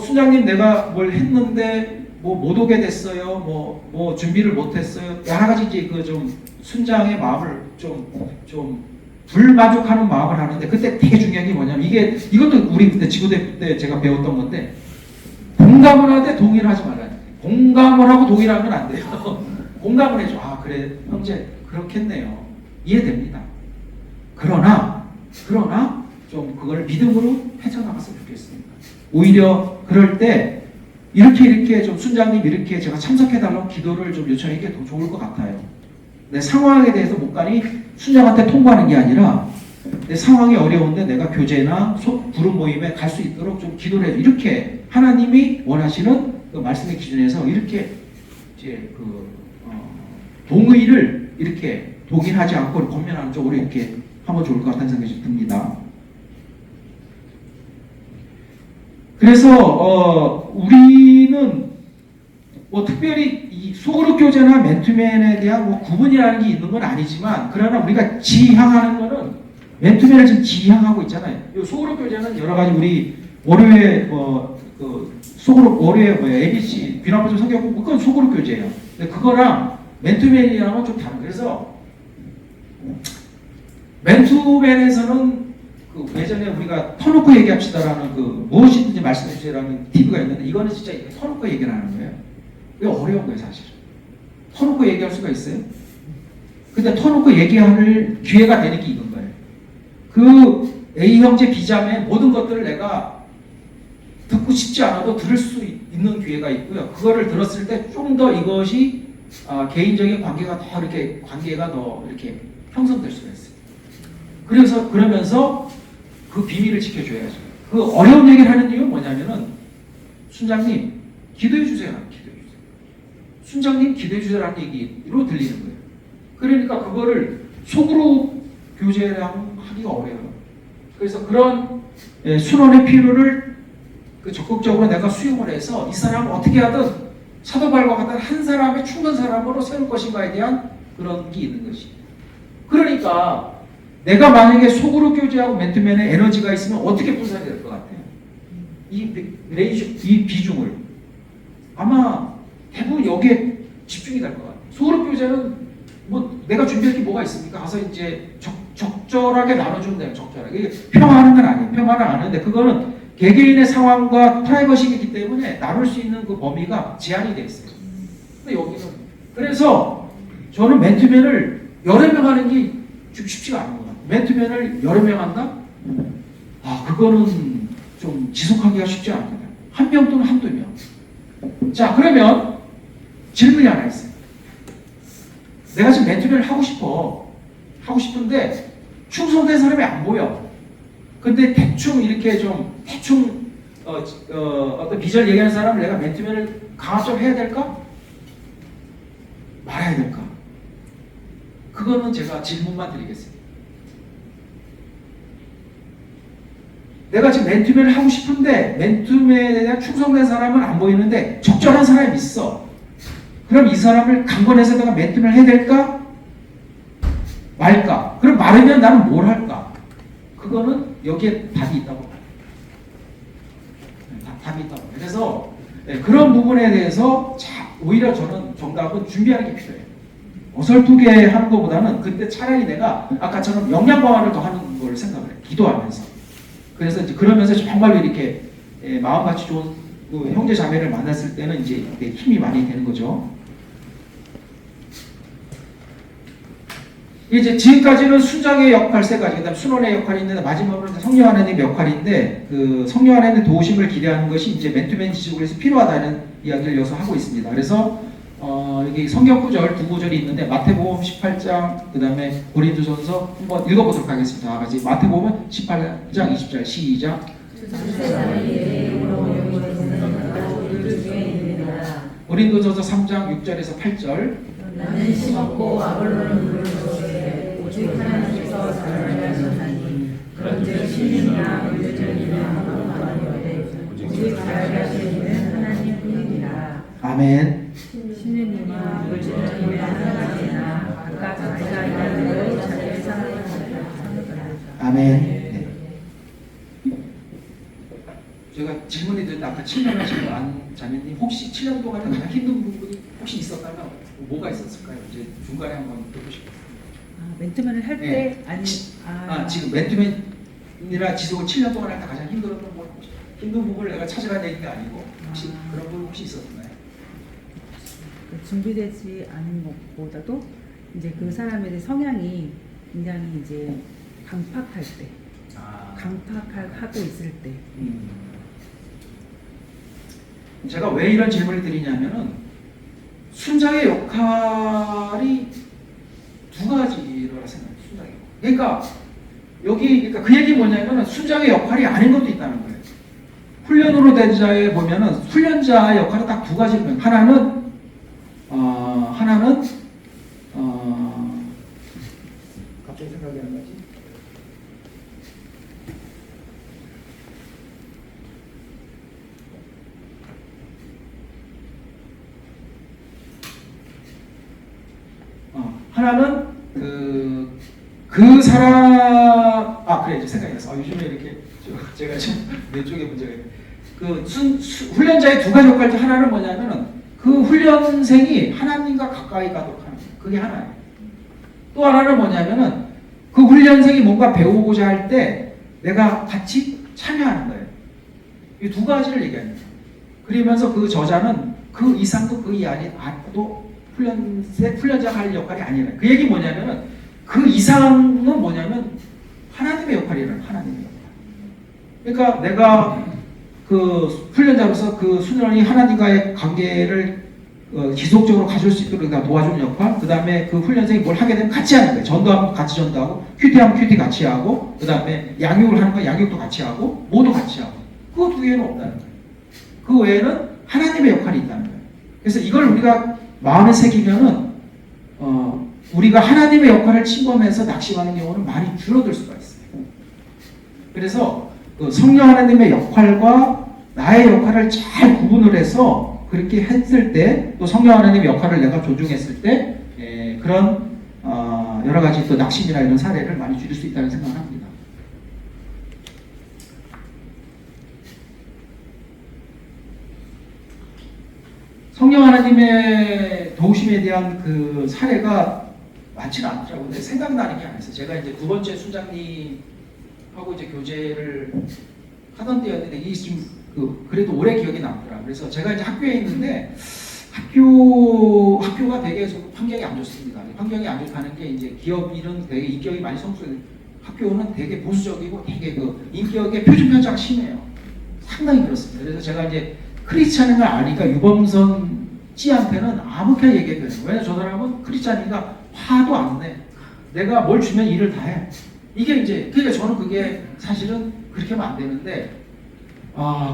순장님 내가 뭘 했는데 못 오게 됐어요. 뭐 준비를 못 했어요. 여러 가지 이제 그 좀 순장의 마음을 좀 불만족하는 마음을 하는데 그때 되게 중요한 게 뭐냐면 이것도 우리 그때 지구대표 때 제가 배웠던 건데 공감을 하되 동의를 하지 말아요. 공감을 하고 동의를 하면 안 돼요. 공감을 해줘. 그래 형제 그렇겠네요. 이해됩니다. 그러나 좀 그걸 믿음으로 헤쳐나갔으면 좋겠습니다. 오히려 그럴 때 이렇게 좀 순장님 이렇게 제가 참석해달라고 기도를 좀 요청하는 게 더 좋을 것 같아요. 내 상황에 대해서 못 가니 순장한테 통보하는 게 아니라 내 상황이 어려운데 내가 교제나 부름 모임에 갈 수 있도록 좀 기도를 해줘. 이렇게 하나님이 원하시는 그 말씀의 기준에서 이렇게 이제 동의를 이렇게 독일하지 않고 권면하는 쪽으로 이렇게 하면 좋을 것 같다는 생각이 듭니다. 그래서 우리는 특별히 이 소그룹 교제나 맨투맨에 대한 구분이라는 게 있는 건 아니지만 아니지만 우리가 지향하는 거는 맨투맨을 지금 지향하고 있잖아요. 이 소그룹 교제는 여러 가지 우리 월요일 소그룹 월요일 ABC 비나포즈 성경국 그건 소그룹 교제예요. 근데 그거랑 맨투맨이랑은 좀 다른. 그래서 맨투맨에서는 예전에 우리가 터놓고 얘기합시다라는 무엇이든지 말씀해 주세요라는 팁가 있는데 이거는 진짜 터놓고 얘기를 하는 거예요. 이게 어려운 거예요, 사실. 터놓고 얘기할 수가 있어요? 근데 터놓고 얘기할 기회가 되는 게 이건 거예요. 그 A 형제 B 자매 모든 것들을 내가 듣고 싶지 않아도 들을 수 있는 기회가 있고요. 그거를 들었을 때 좀 더 이것이 개인적인 관계가 더 이렇게 형성될 수가 있어요. 그러면서 그 비밀을 지켜줘야죠. 그 어려운 얘기를 하는 이유는 뭐냐면은 순장님 기도해 주세요. 순장님 기도해 주세요라는 얘기로 들리는 거예요. 그러니까 그거를 속으로 교제랑 하기가 어려워요. 그래서 그런 순원의 필요를 적극적으로 내가 수용을 해서 이 사람을 어떻게 하든 사도 바울과 같은 한 사람의 충분 사람으로 세울 것인가에 대한 그런 게 있는 것이. 그러니까 내가 만약에 속으로 교제하고 맨투맨의 에너지가 있으면 어떻게 분산이 될 것 같아요? 이 비중을 아마 대부분 여기에 집중이 될 것 같아요. 속으로 교제는 내가 준비할 게 뭐가 있습니까? 가서 이제 적절하게 나눠주면 돼요. 적절하게. 평화하는 건 아니에요. 평화는 안 하는데 그거는 개개인의 상황과 프라이버시이기 때문에 나눌 수 있는 그 범위가 제한이 되어 있어요. 근데 여기는 그래서 저는 맨투맨을 여러 명 하는 게 좀 쉽지가 않은 것 같아요. 맨투맨을 여러 명 한다? 그거는 좀 지속하기가 쉽지 않거든요. 한 명 또는 한두 명. 자, 그러면 질문이 하나 있어요. 내가 지금 맨투맨을 하고 싶은데 충성된 사람이 안 보여. 근데 대충 어떤 비전을 얘기하는 사람을 내가 맨투맨을 강압적으로 해야 될까? 말아야 될까? 그거는 제가 질문만 드리겠습니다. 내가 지금 맨투맨을 하고 싶은데 맨투맨에 대한 충성된 사람은 안 보이는데 적절한 사람이 있어. 그럼 이 사람을 강권해서 내가 맨투맨을 해야 될까? 말까? 그럼 말하면 나는 뭘 할까? 그거는 여기에 답이 있다고 봐요. 답이 있다고. 그래서 네, 그런 부분에 대해서 오히려 저는 정답은 준비하는 게 필요해요. 어설프게 하는 것보다는 그때 차라리 내가 아까처럼 역량 강화를 더 하는 걸 생각을 해요. 기도하면서. 그래서 이제 그러면서 정말로 이렇게 마음같이 좋은 그 형제 자매를 만났을 때는 이제 힘이 많이 되는 거죠. 이제 지금까지는 순장의 역할 세 가지, 그다음 순원의 역할이 있는데 마지막으로 성령 하나님의 역할인데 그 성령 하나님의 도우심을 기대하는 것이 이제 맨투맨 지식으로서 필요하다는 이야기를 여기서 하고 있습니다. 그래서 여기 성경 구절 두 구절이 있는데 마태복음 18장 그다음에 고린도전서 한번 읽어보도록 하겠습니다. 다 같이 마태복음 18장 20절 시작. 고린도전서 3장 6절에서 8절. 나는 심었고 아볼로는 물을 주었으되 오직 하나님께서 자라나셨나니 그런즉 신이나 물질이나 아무것도 아니오되 오직 자라게 하시는 하나님 뿐이니라. 아멘. 신이나 물질이나 하나님이나 각각 자기가 일하는 대로 자기의 상을 아멘. 네. 제가 질문이 드렸는데 아까 7년 하신 안 자매님 혹시 7년 동안에 가장 힘든 부분이 혹시 있었다면 뭐가 있었을까요? 이제 중간에 한번 듣고 싶어요. 맨투맨을 할 때 네. 아니 지금 맨투맨이라 지속을 7년 동안 할 때 가장 힘들었던 건 혹시 힘든 부분을 내가 찾아가야 되는 게 아니고 혹시 그런 부분 혹시 있었나요? 준비되지 않은 것보다도 이제 그 사람에 대해 성향이 굉장히 이제 강팍할 때, 강팍하고 있을 때. 제가 왜 이런 질문을 드리냐면은 순장의 역할이 두 가지라고 생각해요. 순장의 역할. 그러니까 그러니까 그 얘기 뭐냐면은 순장의 역할이 아닌 것도 있다는 거예요. 훈련으로 된 자에 보면은 훈련자의 역할은 딱 두 가지를 보면 하나는 갑자기 생각이 안 나지. 하나는 그 사람 그래 이제 생각이 났어. 요즘에 이렇게 제가 지금 내 쪽에 문제가 있네. 훈련자의 두 가지 역할 중 하나는 뭐냐면은 그 훈련생이 하나님과 가까이 가도록 하는 거예요. 그게 하나예요. 또 하나는 뭐냐면은 그 훈련생이 뭔가 배우고자 할 때 내가 같이 참여하는 거예요. 이 두 가지를 얘기합니다. 그러면서 그 저자는 그 이상도 그 이하도 훈련자가 할 역할이 아니라 그 얘기 뭐냐면은 그 이상은 뭐냐면 하나님의 역할이라는 하나님의 역할. 그러니까 내가 그 훈련자로서 그 수련이 하나님과의 관계를 지속적으로 가질 수 있도록 도와주는 역할. 그 다음에 그 훈련생이 뭘 하게 되면 같이 하는 거예요. 전도하면 같이 전도하고 큐티하면 큐티 같이 하고 그 다음에 양육을 하는 거 양육도 같이 하고 모두 같이 하고 그 두 개는 없다는 거예요. 그 외에는 하나님의 역할이 있다는 거예요. 그래서 이걸 우리가 마음에 새기면은 우리가 하나님의 역할을 침범해서 낙심하는 경우는 많이 줄어들 수가 있어요. 그래서 그 성령 하나님의 역할과 나의 역할을 잘 구분을 해서 그렇게 했을 때 또 성령 하나님의 역할을 내가 존중했을 때 그런 여러 가지 또 낙심이나 이런 사례를 많이 줄일 수 있다는 생각을 합니다. 성령 하나님의 도우심에 대한 그 사례가 많지는 않더라고요. 근데 생각나는 게 하나 있어요. 제가 이제 두 번째 순장님하고 이제 교제를 하던 때였는데 이게 지금 그래도 오래 기억이 남더라고요. 그래서 제가 이제 학교에 있는데 학교가 되게 환경이 안 좋습니다. 환경이 안 좋다는 게 이제 기업 일은 되게 인격이 많이 성숙해요. 학교는 되게 보수적이고 되게 그 인격의 표준 편차가 심해요. 상당히 그렇습니다. 그래서 제가 이제 크리스찬인 걸 아니까 유범선 씨한테는 아무렇게 얘기해도 돼요. 왜냐면 저 사람은 크리스찬이니까 화도 안 내. 내가 뭘 주면 일을 다 해. 이게 이제 그러니까 저는 그게 사실은 그렇게 하면 안 되는데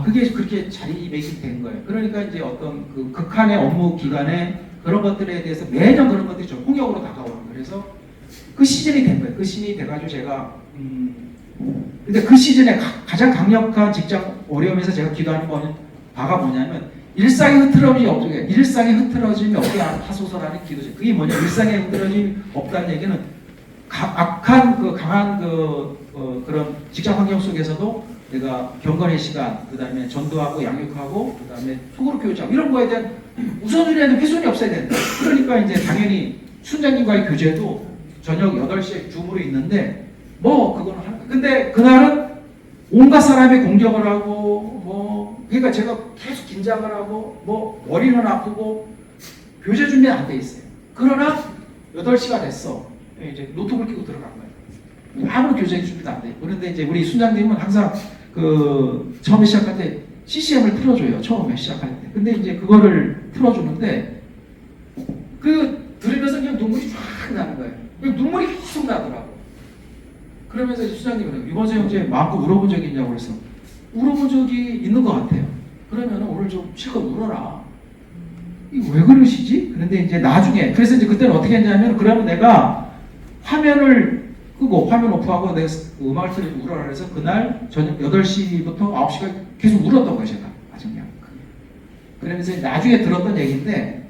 그게 그렇게 자리매김된 거예요. 그러니까 이제 어떤 그 극한의 업무 기간에 그런 것들에 대해서 매년 그런 것들이 좀 폭력으로 다가오는 거예요. 그래서 그 시즌이 된 거예요. 그 시즌이 돼가지고 제가 근데 그 시즌에 가장 강력한 직장 어려움에서 제가 기도하는 바가 뭐냐면 일상의 흐트러짐이 없게 하소서라는 기도죠. 그게 뭐냐? 일상의 흐트러짐이 없다는 얘기는 악한 강한 그런 직장 환경 속에서도 내가 경건의 시간, 그 다음에 전도하고 양육하고, 그 다음에 속으로 교제하고 이런 거에 대한 우선순위에는 훼손이 없어야 된다. 그러니까 이제 당연히 순장님과의 교제도 저녁 8시에 줌으로 있는데 뭐 그거는 근데 그날은 온갖 사람이 공격을 하고 뭐 그러니까 제가 계속 긴장을 하고 뭐 머리는 아프고 교제 준비 안 돼 있어요. 그러나 8시가 됐어. 이제 노트북을 끼고 들어간 거예요. 아무런 교제 준비도 안 돼. 그런데 이제 우리 순장님은 항상 그 처음에 시작할 때 CCM을 틀어줘요. 처음에 시작할 때. 근데 이제 그거를 틀어주는데 그 들으면서 그냥 눈물이 쫙 나는 거예요. 눈물이 계속 나더라고. 그러면서 이제 수장님은 이번에 형제 마음껏 울어본 적이 있냐고 그래서 울어본 적이 있는 것 같아요. 그러면 오늘 좀 실컷 울어라. 이거 왜 그러시지? 그런데 이제 나중에 그래서 이제 그때는 어떻게 했냐면 그러면 내가 화면을 끄고 화면 오프하고 내가 음악을 틀고 울어라 그래서 그날 저녁 8시부터 9시까지 계속 울었던 거예요. 제가 아주 그냥. 그러면서 나중에 들었던 얘기인데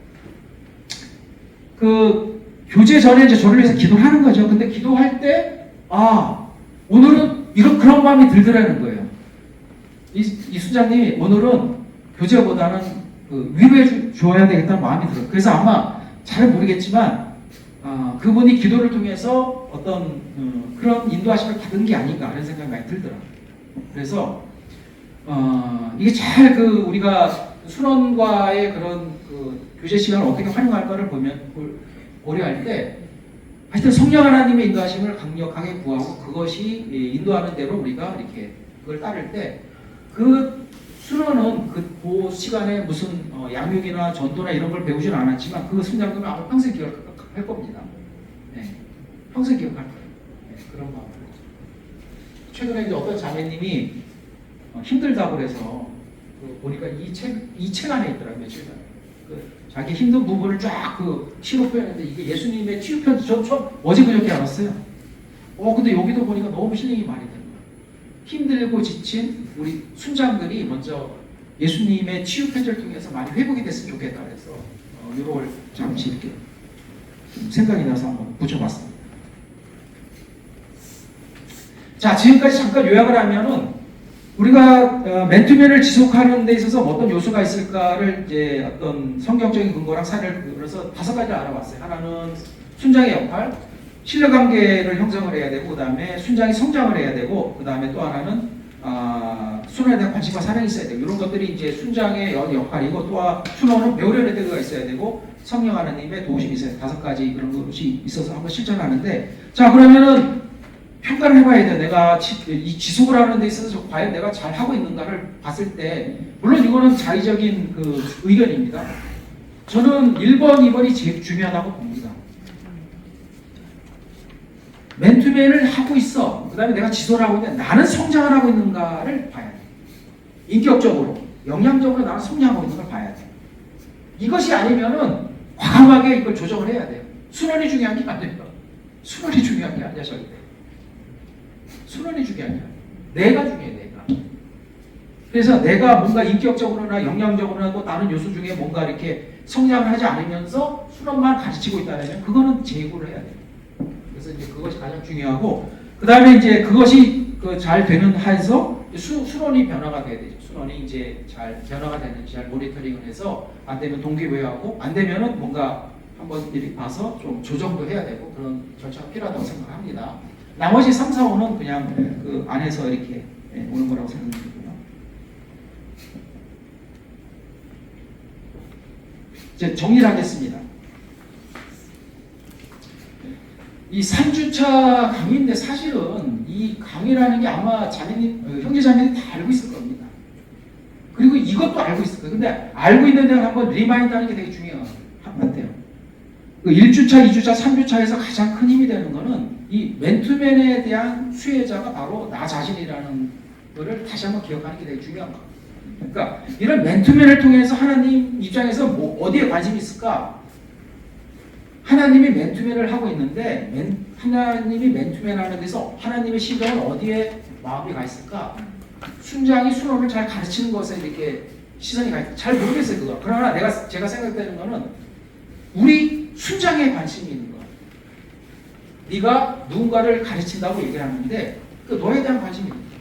그 교제 전에 이제 저를 위해서 기도를 하는 거죠. 근데 기도할 때 오늘은 이런 그런 마음이 들더라는 거예요. 이 수장님이 오늘은 교제보다는 그 위로해 줘야 되겠다는 마음이 들어요. 그래서 아마 잘 모르겠지만 그분이 기도를 통해서 어떤 그런 인도하심을 받은 게 아닌가 하는 생각이 많이 들더라고요. 그래서 이게 잘 그 우리가 순원과의 그런 그 교제 시간을 어떻게 활용할까를 고려할 때 하여튼 성령 하나님의 인도하심을 강력하게 구하고 그것이 인도하는 대로 우리가 이렇게 그걸 따를 때 그 순원은 그 시간에 무슨 양육이나 전도나 이런 걸 배우지는 않았지만 그 순장님은 아마 평생 기억할 겁니다. 네. 평생 기억할 거예요. 네. 그런 마음으로. 최근에 이제 어떤 자매님이 힘들다고 그래서 보니까 이 책 안에 있더라고요. 며칠 전에. 자기 힘든 부분을 쫙 시로 표현했는데 이게 예수님의 치유편지 저 어제 그저께 알았어요. 근데 여기도 보니까 너무 힐링이 많이 되는 거예요. 힘들고 지친 우리 순장들이 먼저 예수님의 치유편지를 통해서 많이 회복이 됐으면 좋겠다 그래서 이걸 잠시 이렇게 생각이 나서 한번 붙여봤습니다. 자, 지금까지 잠깐 요약을 하면은 우리가 맨투맨을 지속하는 데 있어서 어떤 요소가 있을까를 이제 어떤 성경적인 근거랑 사례를 그래서 5가지를 알아봤어요. 하나는 순장의 역할, 신뢰관계를 형성을 해야 되고, 그 다음에 순장이 성장을 해야 되고, 그 다음에 또 하나는 순원에 대한 관심과 사랑이 있어야 되고, 이런 것들이 이제 순장의 역할이고, 또 순원은 배우려는 때가 있어야 되고, 성령 하나님의 도우심이 있어야 돼요. 5가지 그런 것이 있어서 한번 실천하는데, 자 그러면은 평가를 해봐야 돼요. 내가 이 지속을 하는 데 있어서 과연 내가 잘 하고 있는가를 봤을 때, 물론 이거는 자의적인 그 의견입니다. 저는 1번, 2번이 제일 중요하다고 봅니다. 맨투맨을 하고 있어. 그 다음에 내가 지도를 하고 있는데 나는 성장을 하고 있는가를 봐야 돼. 인격적으로, 영향적으로 나는 성장하고 있는 걸 봐야 돼. 이것이 아니면은 과감하게 이걸 조정을 해야 돼요. 순원이 중요한 게 아니에요. 순원이 중요한 게 아니야, 절대. 순원이 중요한 게 아니야. 내가 중요해, 내가. 그래서 내가 뭔가 인격적으로나 영향적으로나 또 다른 요소 중에 뭔가 이렇게 성장을 하지 않으면서 순원만 가르치고 있다면 그거는 재고를 해야 돼요. 그래서 이제 그것이 가장 중요하고, 그 다음에 이제 그것이 잘 되는 한에서 순원이 변화가 돼야 되죠. 순원이 이제 잘 변화가 되는지 잘 모니터링을 해서 안 되면 동기부여하고 안 되면은 뭔가 한번 이렇게 봐서 좀 조정도 해야 되고 그런 절차가 필요하다고 생각합니다. 나머지 3, 4, 5는 그냥 그 안에서 이렇게 오는 거라고 생각합니다. 이제 정리를 하겠습니다. 이 3주차 강의인데 사실은 이 강의라는 게 아마 자매님, 형제 자매님 다 알고 있을 겁니다. 그리고 이것도 알고 있을 거예요. 근데 알고 있는 데는 한번 리마인드 하는 게 되게 중요한 것 같아요. 그 1주차, 2주차, 3주차에서 가장 큰 힘이 되는 거는 이 맨투맨에 대한 수혜자가 바로 나 자신이라는 거를 다시 한번 기억하는 게 되게 중요한 거예요. 그러니까 이런 맨투맨을 통해서 하나님 입장에서 뭐 어디에 관심이 있을까? 하나님이 맨투맨을 하고 있는데 하나님이 맨투맨 하는 데서 하나님의 시각은 어디에 마음이 가 있을까? 순장이 순원을 잘 가르치는 것에 이렇게 시선이 가 있을까? 잘 모르겠어요, 그거. 그러나 제가 생각되는 거는 우리 순장에 관심이 있는 거야. 네가 누군가를 가르친다고 얘기를 하는데 그 너에 대한 관심이 있는 거야.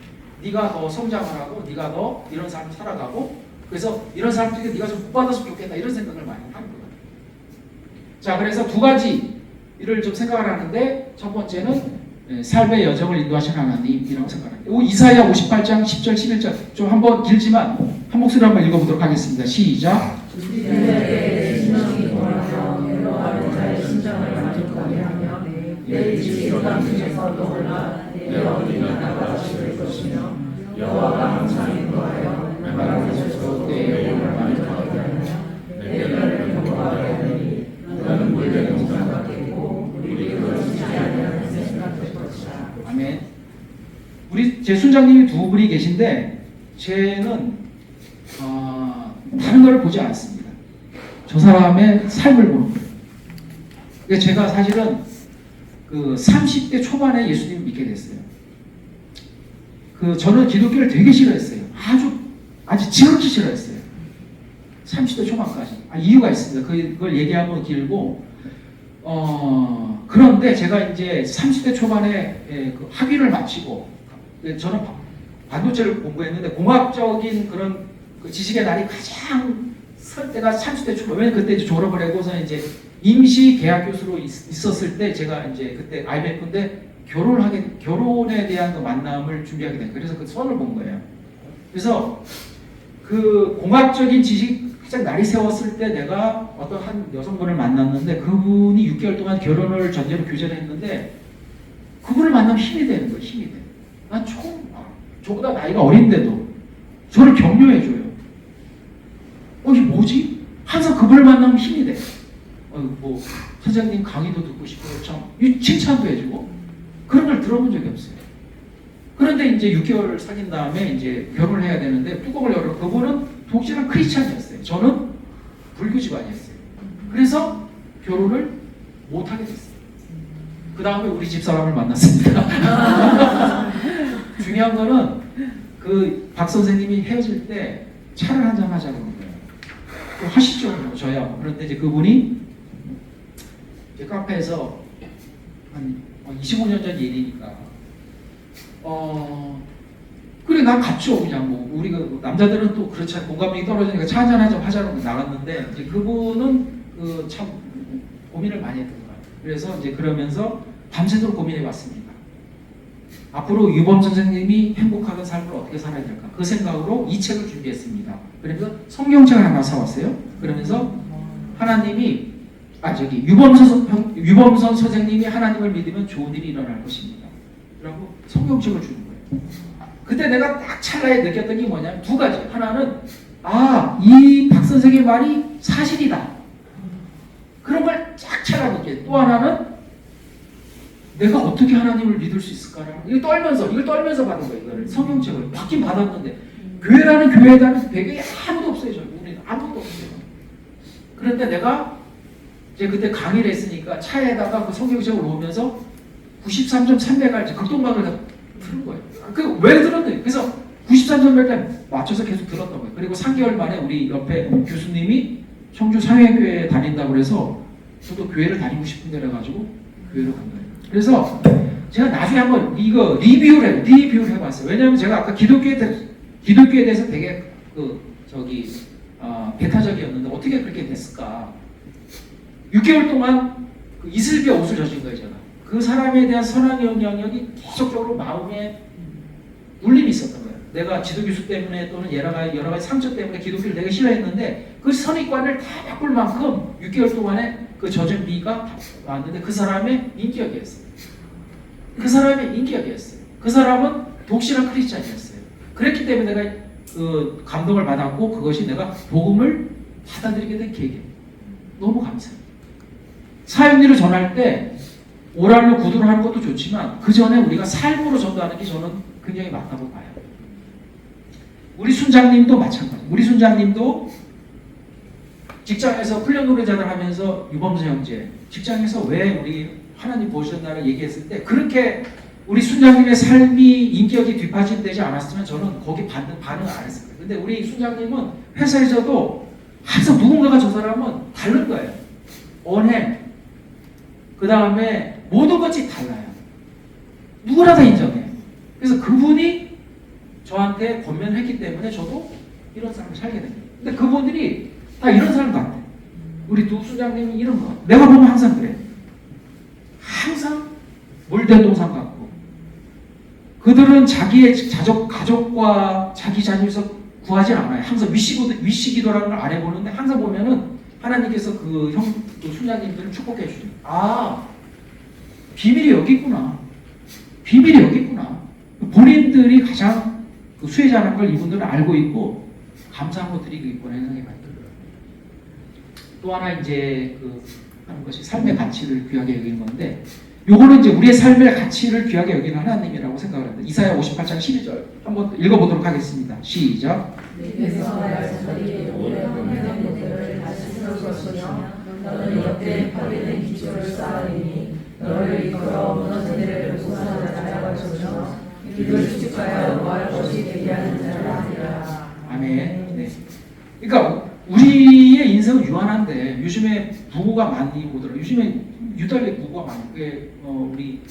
네가 더 성장을 하고 네가 더 이런 삶을 살아가고 그래서 이런 사람들에게 네가 좀 복받았으면 좋겠다 이런 생각을 많이 하는 거예요. 자, 그래서 두 가지를 좀 생각을 하는데 첫 번째는 삶의 여정을 인도하시는 하나님이라고 생각합니다. 이사야 58장 10절 11절 좀 한번 길지만 한 목소리 한번 읽어보도록 하겠습니다. 시작. 주님의 심령이 동하며 괴로워하는 자의 심정을 만족하게 하며 내 집이 요단 중에서 떠올라 내 어린이 나가 지을 것이며 여호와가 항상 인도하여 나를 주소 내 영혼을 만족하게 하며 내 뼈를 경고하게 하느니 너는 물의 영상 같겠고 우리 그것이지 아니하는 생각될 것이다. 아멘. 우리 제 순장님이 두 분이 계신데 쟤는 다른 걸 보지 않습니다. 저 사람의 삶을 보는 거예요. 그러니까 제가 사실은 그 30대 초반에 예수님을 믿게 됐어요. 저는 기독교를 되게 싫어했어요. 아주 지극히 싫어했어요. 30대 초반까지. 이유가 있습니다. 그걸 얘기하면 길고, 그런데 제가 이제 30대 초반에 그 학위를 마치고, 저는 반도체를 공부했는데, 공학적인 그런 그 지식의 날이 가장 설 때가 30대 초반. 왜냐면 그때 이제 졸업을 하고서 이제 임시 계약 교수로 있었을 때, 제가 이제 그때 IMF인데, 결혼에 대한 그 만남을 준비하게 된 거예요. 그래서 그 선을 본 거예요. 그래서 그 공학적인 지식 가장 날이 세웠을 때 내가 어떤 한 여성분을 만났는데 그분이 6개월 동안 결혼을 전제로 교제를 했는데 그분을 만나면 힘이 되는 거예요. 힘이 돼. 난 처음 저보다 나이가 어린데도 저를 격려해줘요. 이게 뭐지? 항상 그분을 만나면 힘이 돼. 뭐 선생님 강의도 듣고 싶고 참 칭찬도 해주고 그런 걸 들어본 적이 없어요. 그런데 이제 6개월 사귄 다음에 이제 결혼을 해야 되는데 뚜껑을 열어 그분은 독실한 크리스찬이었어요. 저는 불교 집안이었어요. 그래서 결혼을 못 하게 됐어요. 그 다음에 우리 집 사람을 만났습니다. 중요한 거는 그 박 선생님이 헤어질 때 차를 한잔 하자고 그런 거예요. 하시죠, 뭐 저야. 그런데 이제 그분이 이제 카페에서 한 25년 전 일이니까 그래 난 갔죠. 그냥 뭐 우리가 남자들은 또 그렇지 않고 공감력이 떨어지니까 차 한잔 하자고 나갔는데 이제 그분은 그 참 고민을 많이 했던 거예요. 그래서 이제 그러면서 밤새도록 고민해 봤습니다. 앞으로 유범 선생님이 행복하게 삶을 어떻게 살아야 될까 그 생각으로 이 책을 준비했습니다. 그래서 성경책을 하나 사왔어요. 그러면서 하나님이 유범선 선생님이 하나님을 믿으면 좋은 일이 일어날 것입니다. 라고 성경책을 주는 거예요. 그때 내가 딱 찰나에 느꼈던 게 뭐냐면 두 가지. 하나는 이 박 선생의 말이 사실이다. 그런 걸 쫙 찰나 느껴요. 또 하나는 내가 어떻게 하나님을 믿을 수 있을까라는 이걸 떨면서 받은 거예요. 이거를 성경책을 받긴 받았는데 교회라는 교회에 대한 배경이 아무도 없어요. 우리는 아무도 없어요. 그런데 내가 이제 그때 강의를 했으니까 차에다가 그 성경책을 놓으면서 93.3메가헤르츠 극동방을 틀은 거예요. 왜 들었는데? 그래서 93.3메가헤르츠 맞춰서 계속 들었던 거예요. 그리고 3개월 만에 우리 옆에 교수님이 청주 상회교회에 다닌다고 그래서 저도 교회를 다니고 싶은데 그래가지고 교회를 간 거예요. 그래서 제가 나중에 한번 이거 리뷰를 해봤어요. 왜냐하면 제가 아까 기독교에 대해서 되게 배타적이었는데 어떻게 그렇게 됐을까? 6개월 동안 그 이슬비에 옷을 젖은 거예요, 제가. 그 사람에 대한 선한 영향력이 계속적으로 마음에 울림이 있었던 거예요. 내가 지도교수 때문에 또는 여러 가지 상처 때문에 기독교를 되게 싫어했는데 그 선입관을 다 바꿀 만큼 6개월 동안에 그 젖은 비가 왔는데 그 사람의 인격이었어요. 그 사람은 독실한 크리스찬이었어요. 그랬기 때문에 내가 그 감동을 받았고 그것이 내가 복음을 받아들이게 된 계기. 너무 감사해요. 사역일을 전할 때 오랄로 구두로 하는 것도 좋지만 그 전에 우리가 삶으로 전도하는 게 저는 굉장히 맞다고 봐요. 우리 순장님도 마찬가지. 우리 순장님도 직장에서 훈련 노래자를 하면서 유범수 형제 직장에서 왜 우리 하나님 보셨나를 얘기했을 때 그렇게 우리 순장님의 삶이 인격이 뒷받침되지 않았으면 저는 거기 반응을 안 했을 거예요. 근데 우리 순장님은 회사에서도 항상 누군가가 저 사람은 다른 거예요. 언행 그 다음에 모든 것이 달라요. 누구나 다 인정해요. 그래서 그분이 저한테 권면을 했기 때문에 저도 이런 삶을 살게 됩니다. 근데 그분들이 다 이런 사람 같아. 우리 두 수장님이 이런 거. 내가 보면 항상 그래. 항상 물대동산 같고. 그들은 자기의 가족과 자기 자녀에서 구하지 않아요. 항상 위시기도라는 걸 안 해보는데 항상 보면은 하나님께서 그 수장님들을 축복해 주죠. 아, 비밀이 여기 있구나. 비밀이 여기 있구나. 본인들이 가장 그 수혜자라는 걸 이분들은 알고 있고 감사하고 드리고 있구나 이런 생각이 많이 들더라고요. 또 하나 이제 하는 것이 삶의 가치를 귀하게 여기는 건데, 요거는 이제 우리의 삶의 가치를 귀하게 여기는 하나님이라고 생각을 합니다. 이사야 58장 12절 한번 읽어보도록 하겠습니다. 시작. 내게서 말씀하리 오랜 평생들을 다시 세울 것이며 너는 이렇게 파괴된 기초를 쌓으리니 너를 이끌어 무너진 데를 보상하여 나아갈 것이며 이를 수축하여 노할 것이 되게 하는 자라 하리라. 아멘. 네. 그러니까 우리의 인생은 유한한데 요즘에 부고가 많이 오더라고요. 요즘에 유달리 부고가 많이. 그게 우리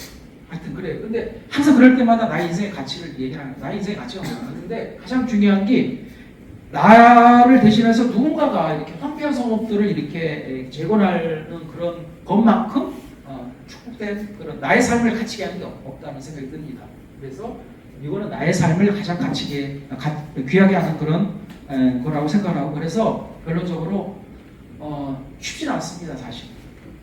하여튼 그래. 근데 항상 그럴 때마다 나의 인생의 가치를 얘기하는 거야. 나의 인생의 가치가 뭐야. 근데 가장 중요한 게 나를 대신해서 누군가가 이렇게 황폐한 성업들을 이렇게 재건하는 그런 것만큼 축복된 그런 나의 삶을 가치게 하는 게 없다는 생각이 듭니다. 그래서 이거는 나의 삶을 가장 귀하게 하는 그런 거라고 생각하고, 그래서 결론적으로 쉽지는 않습니다. 사실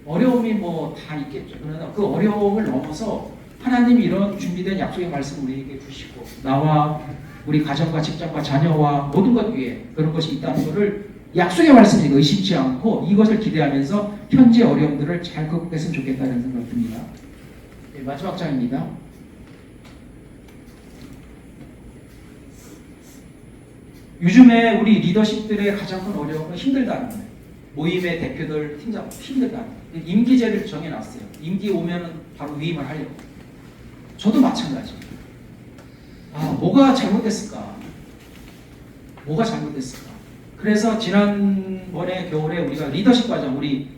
어려움이 뭐 다 있겠죠. 그러나 그 어려움을 넘어서 하나님이 이런 준비된 약속의 말씀을 우리에게 주시고 나와 우리 가정과 직장과 자녀와 모든 것 위에 그런 것이 있다는 것을 약속의 말씀이 의심치 않고 이것을 기대하면서 현재 어려움들을 잘 극복했으면 좋겠다는 생각이 듭니다. 네, 마지막 장입니다. 요즘에 우리 리더십들의 가장 큰 어려움은 힘들다는 거예요. 모임의 대표들, 팀장 힘들다는 거예요. 임기제를 정해놨어요. 임기 오면은 바로 위임을 하려고. 저도 마찬가지예요. 뭐가 잘못됐을까? 뭐가 잘못됐을까? 그래서 지난번에 겨울에 우리가 리더십 과정, 우리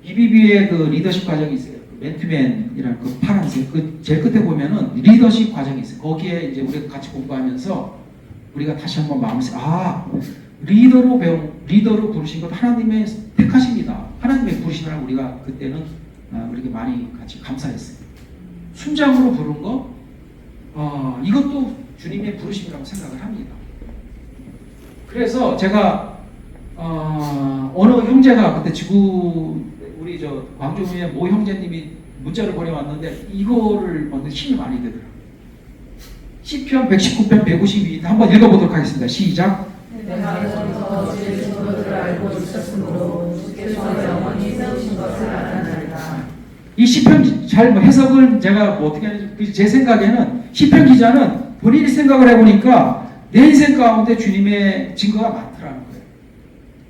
BBB의 그 리더십 과정이 있어요. 맨투맨이라는 그 파란색, 그 제일 끝에 보면은 리더십 과정이 있어요. 거기에 이제 우리가 같이 공부하면서 우리가 다시 한번 마음을 리더로 부르신 것 하나님의 택하십니다. 하나님의 부르심을 우리가 그때는 우리가 많이 같이 감사했어요. 순장으로 부른 거, 이것도 주님의 부르심이라고 생각을 합니다. 그래서 제가 어느 형제가 그때 우리 광주의 모 형제님이 문자를 보내왔는데 이거를 보는데 힘이 많이 되더라고요. 시편 119편 152 한번 읽어보도록 하겠습니다. 시작. 내가 먼저 주의 증거들을 알고 있었으므로 주께서 영원히 세우신 것을 알아나리라. 이 시편 잘 해석을 제가 어떻게 하는지 제 생각에는 시편 기자는 본인이 생각을 해보니까 내 인생 가운데 주님의 증거가 많더라는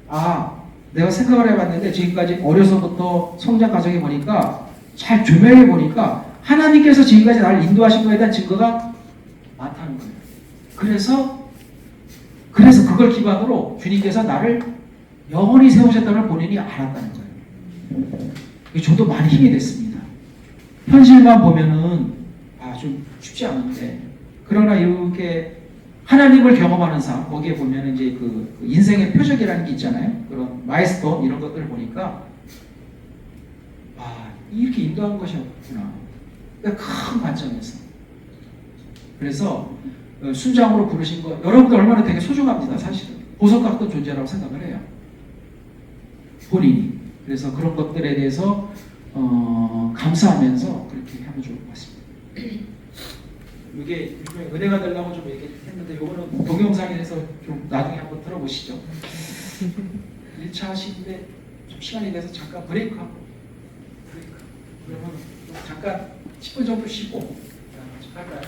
거예요. 내가 생각을 해봤는데 지금까지 어려서부터 성장 과정에 보니까 잘 조명해 보니까 하나님께서 지금까지 나를 인도하신 것에 대한 증거가 많다는 거예요. 그래서 그걸 기반으로 주님께서 나를 영원히 세우셨다는 걸 본인이 알았다는 거예요. 저도 많이 힘이 됐습니다. 현실만 보면은 좀 쉽지 않은데, 그러나 이렇게 하나님을 경험하는 삶, 거기에 보면 이제 그 인생의 표적이라는 게 있잖아요. 그런 마일스톤 이런 것들을 보니까 이렇게 인도한 것이었구나. 그러니까 큰 관점에서. 그래서 순장으로 부르신 거 여러분들 얼마나 되게 소중합니다. 사실은 보석 같은 존재라고 생각을 해요. 본인이. 그래서 그런 것들에 대해서 감사하면서 그렇게 하면 좋을 것 같습니다. 이게 은혜가 되려고 좀 얘기했는데 이거는 동영상에서 좀 나중에 한번 들어보시죠. 1차 하시는데 좀 시간이 돼서 잠깐 브레이크하고 그러면 잠깐 10분 정도 쉬고 할까요?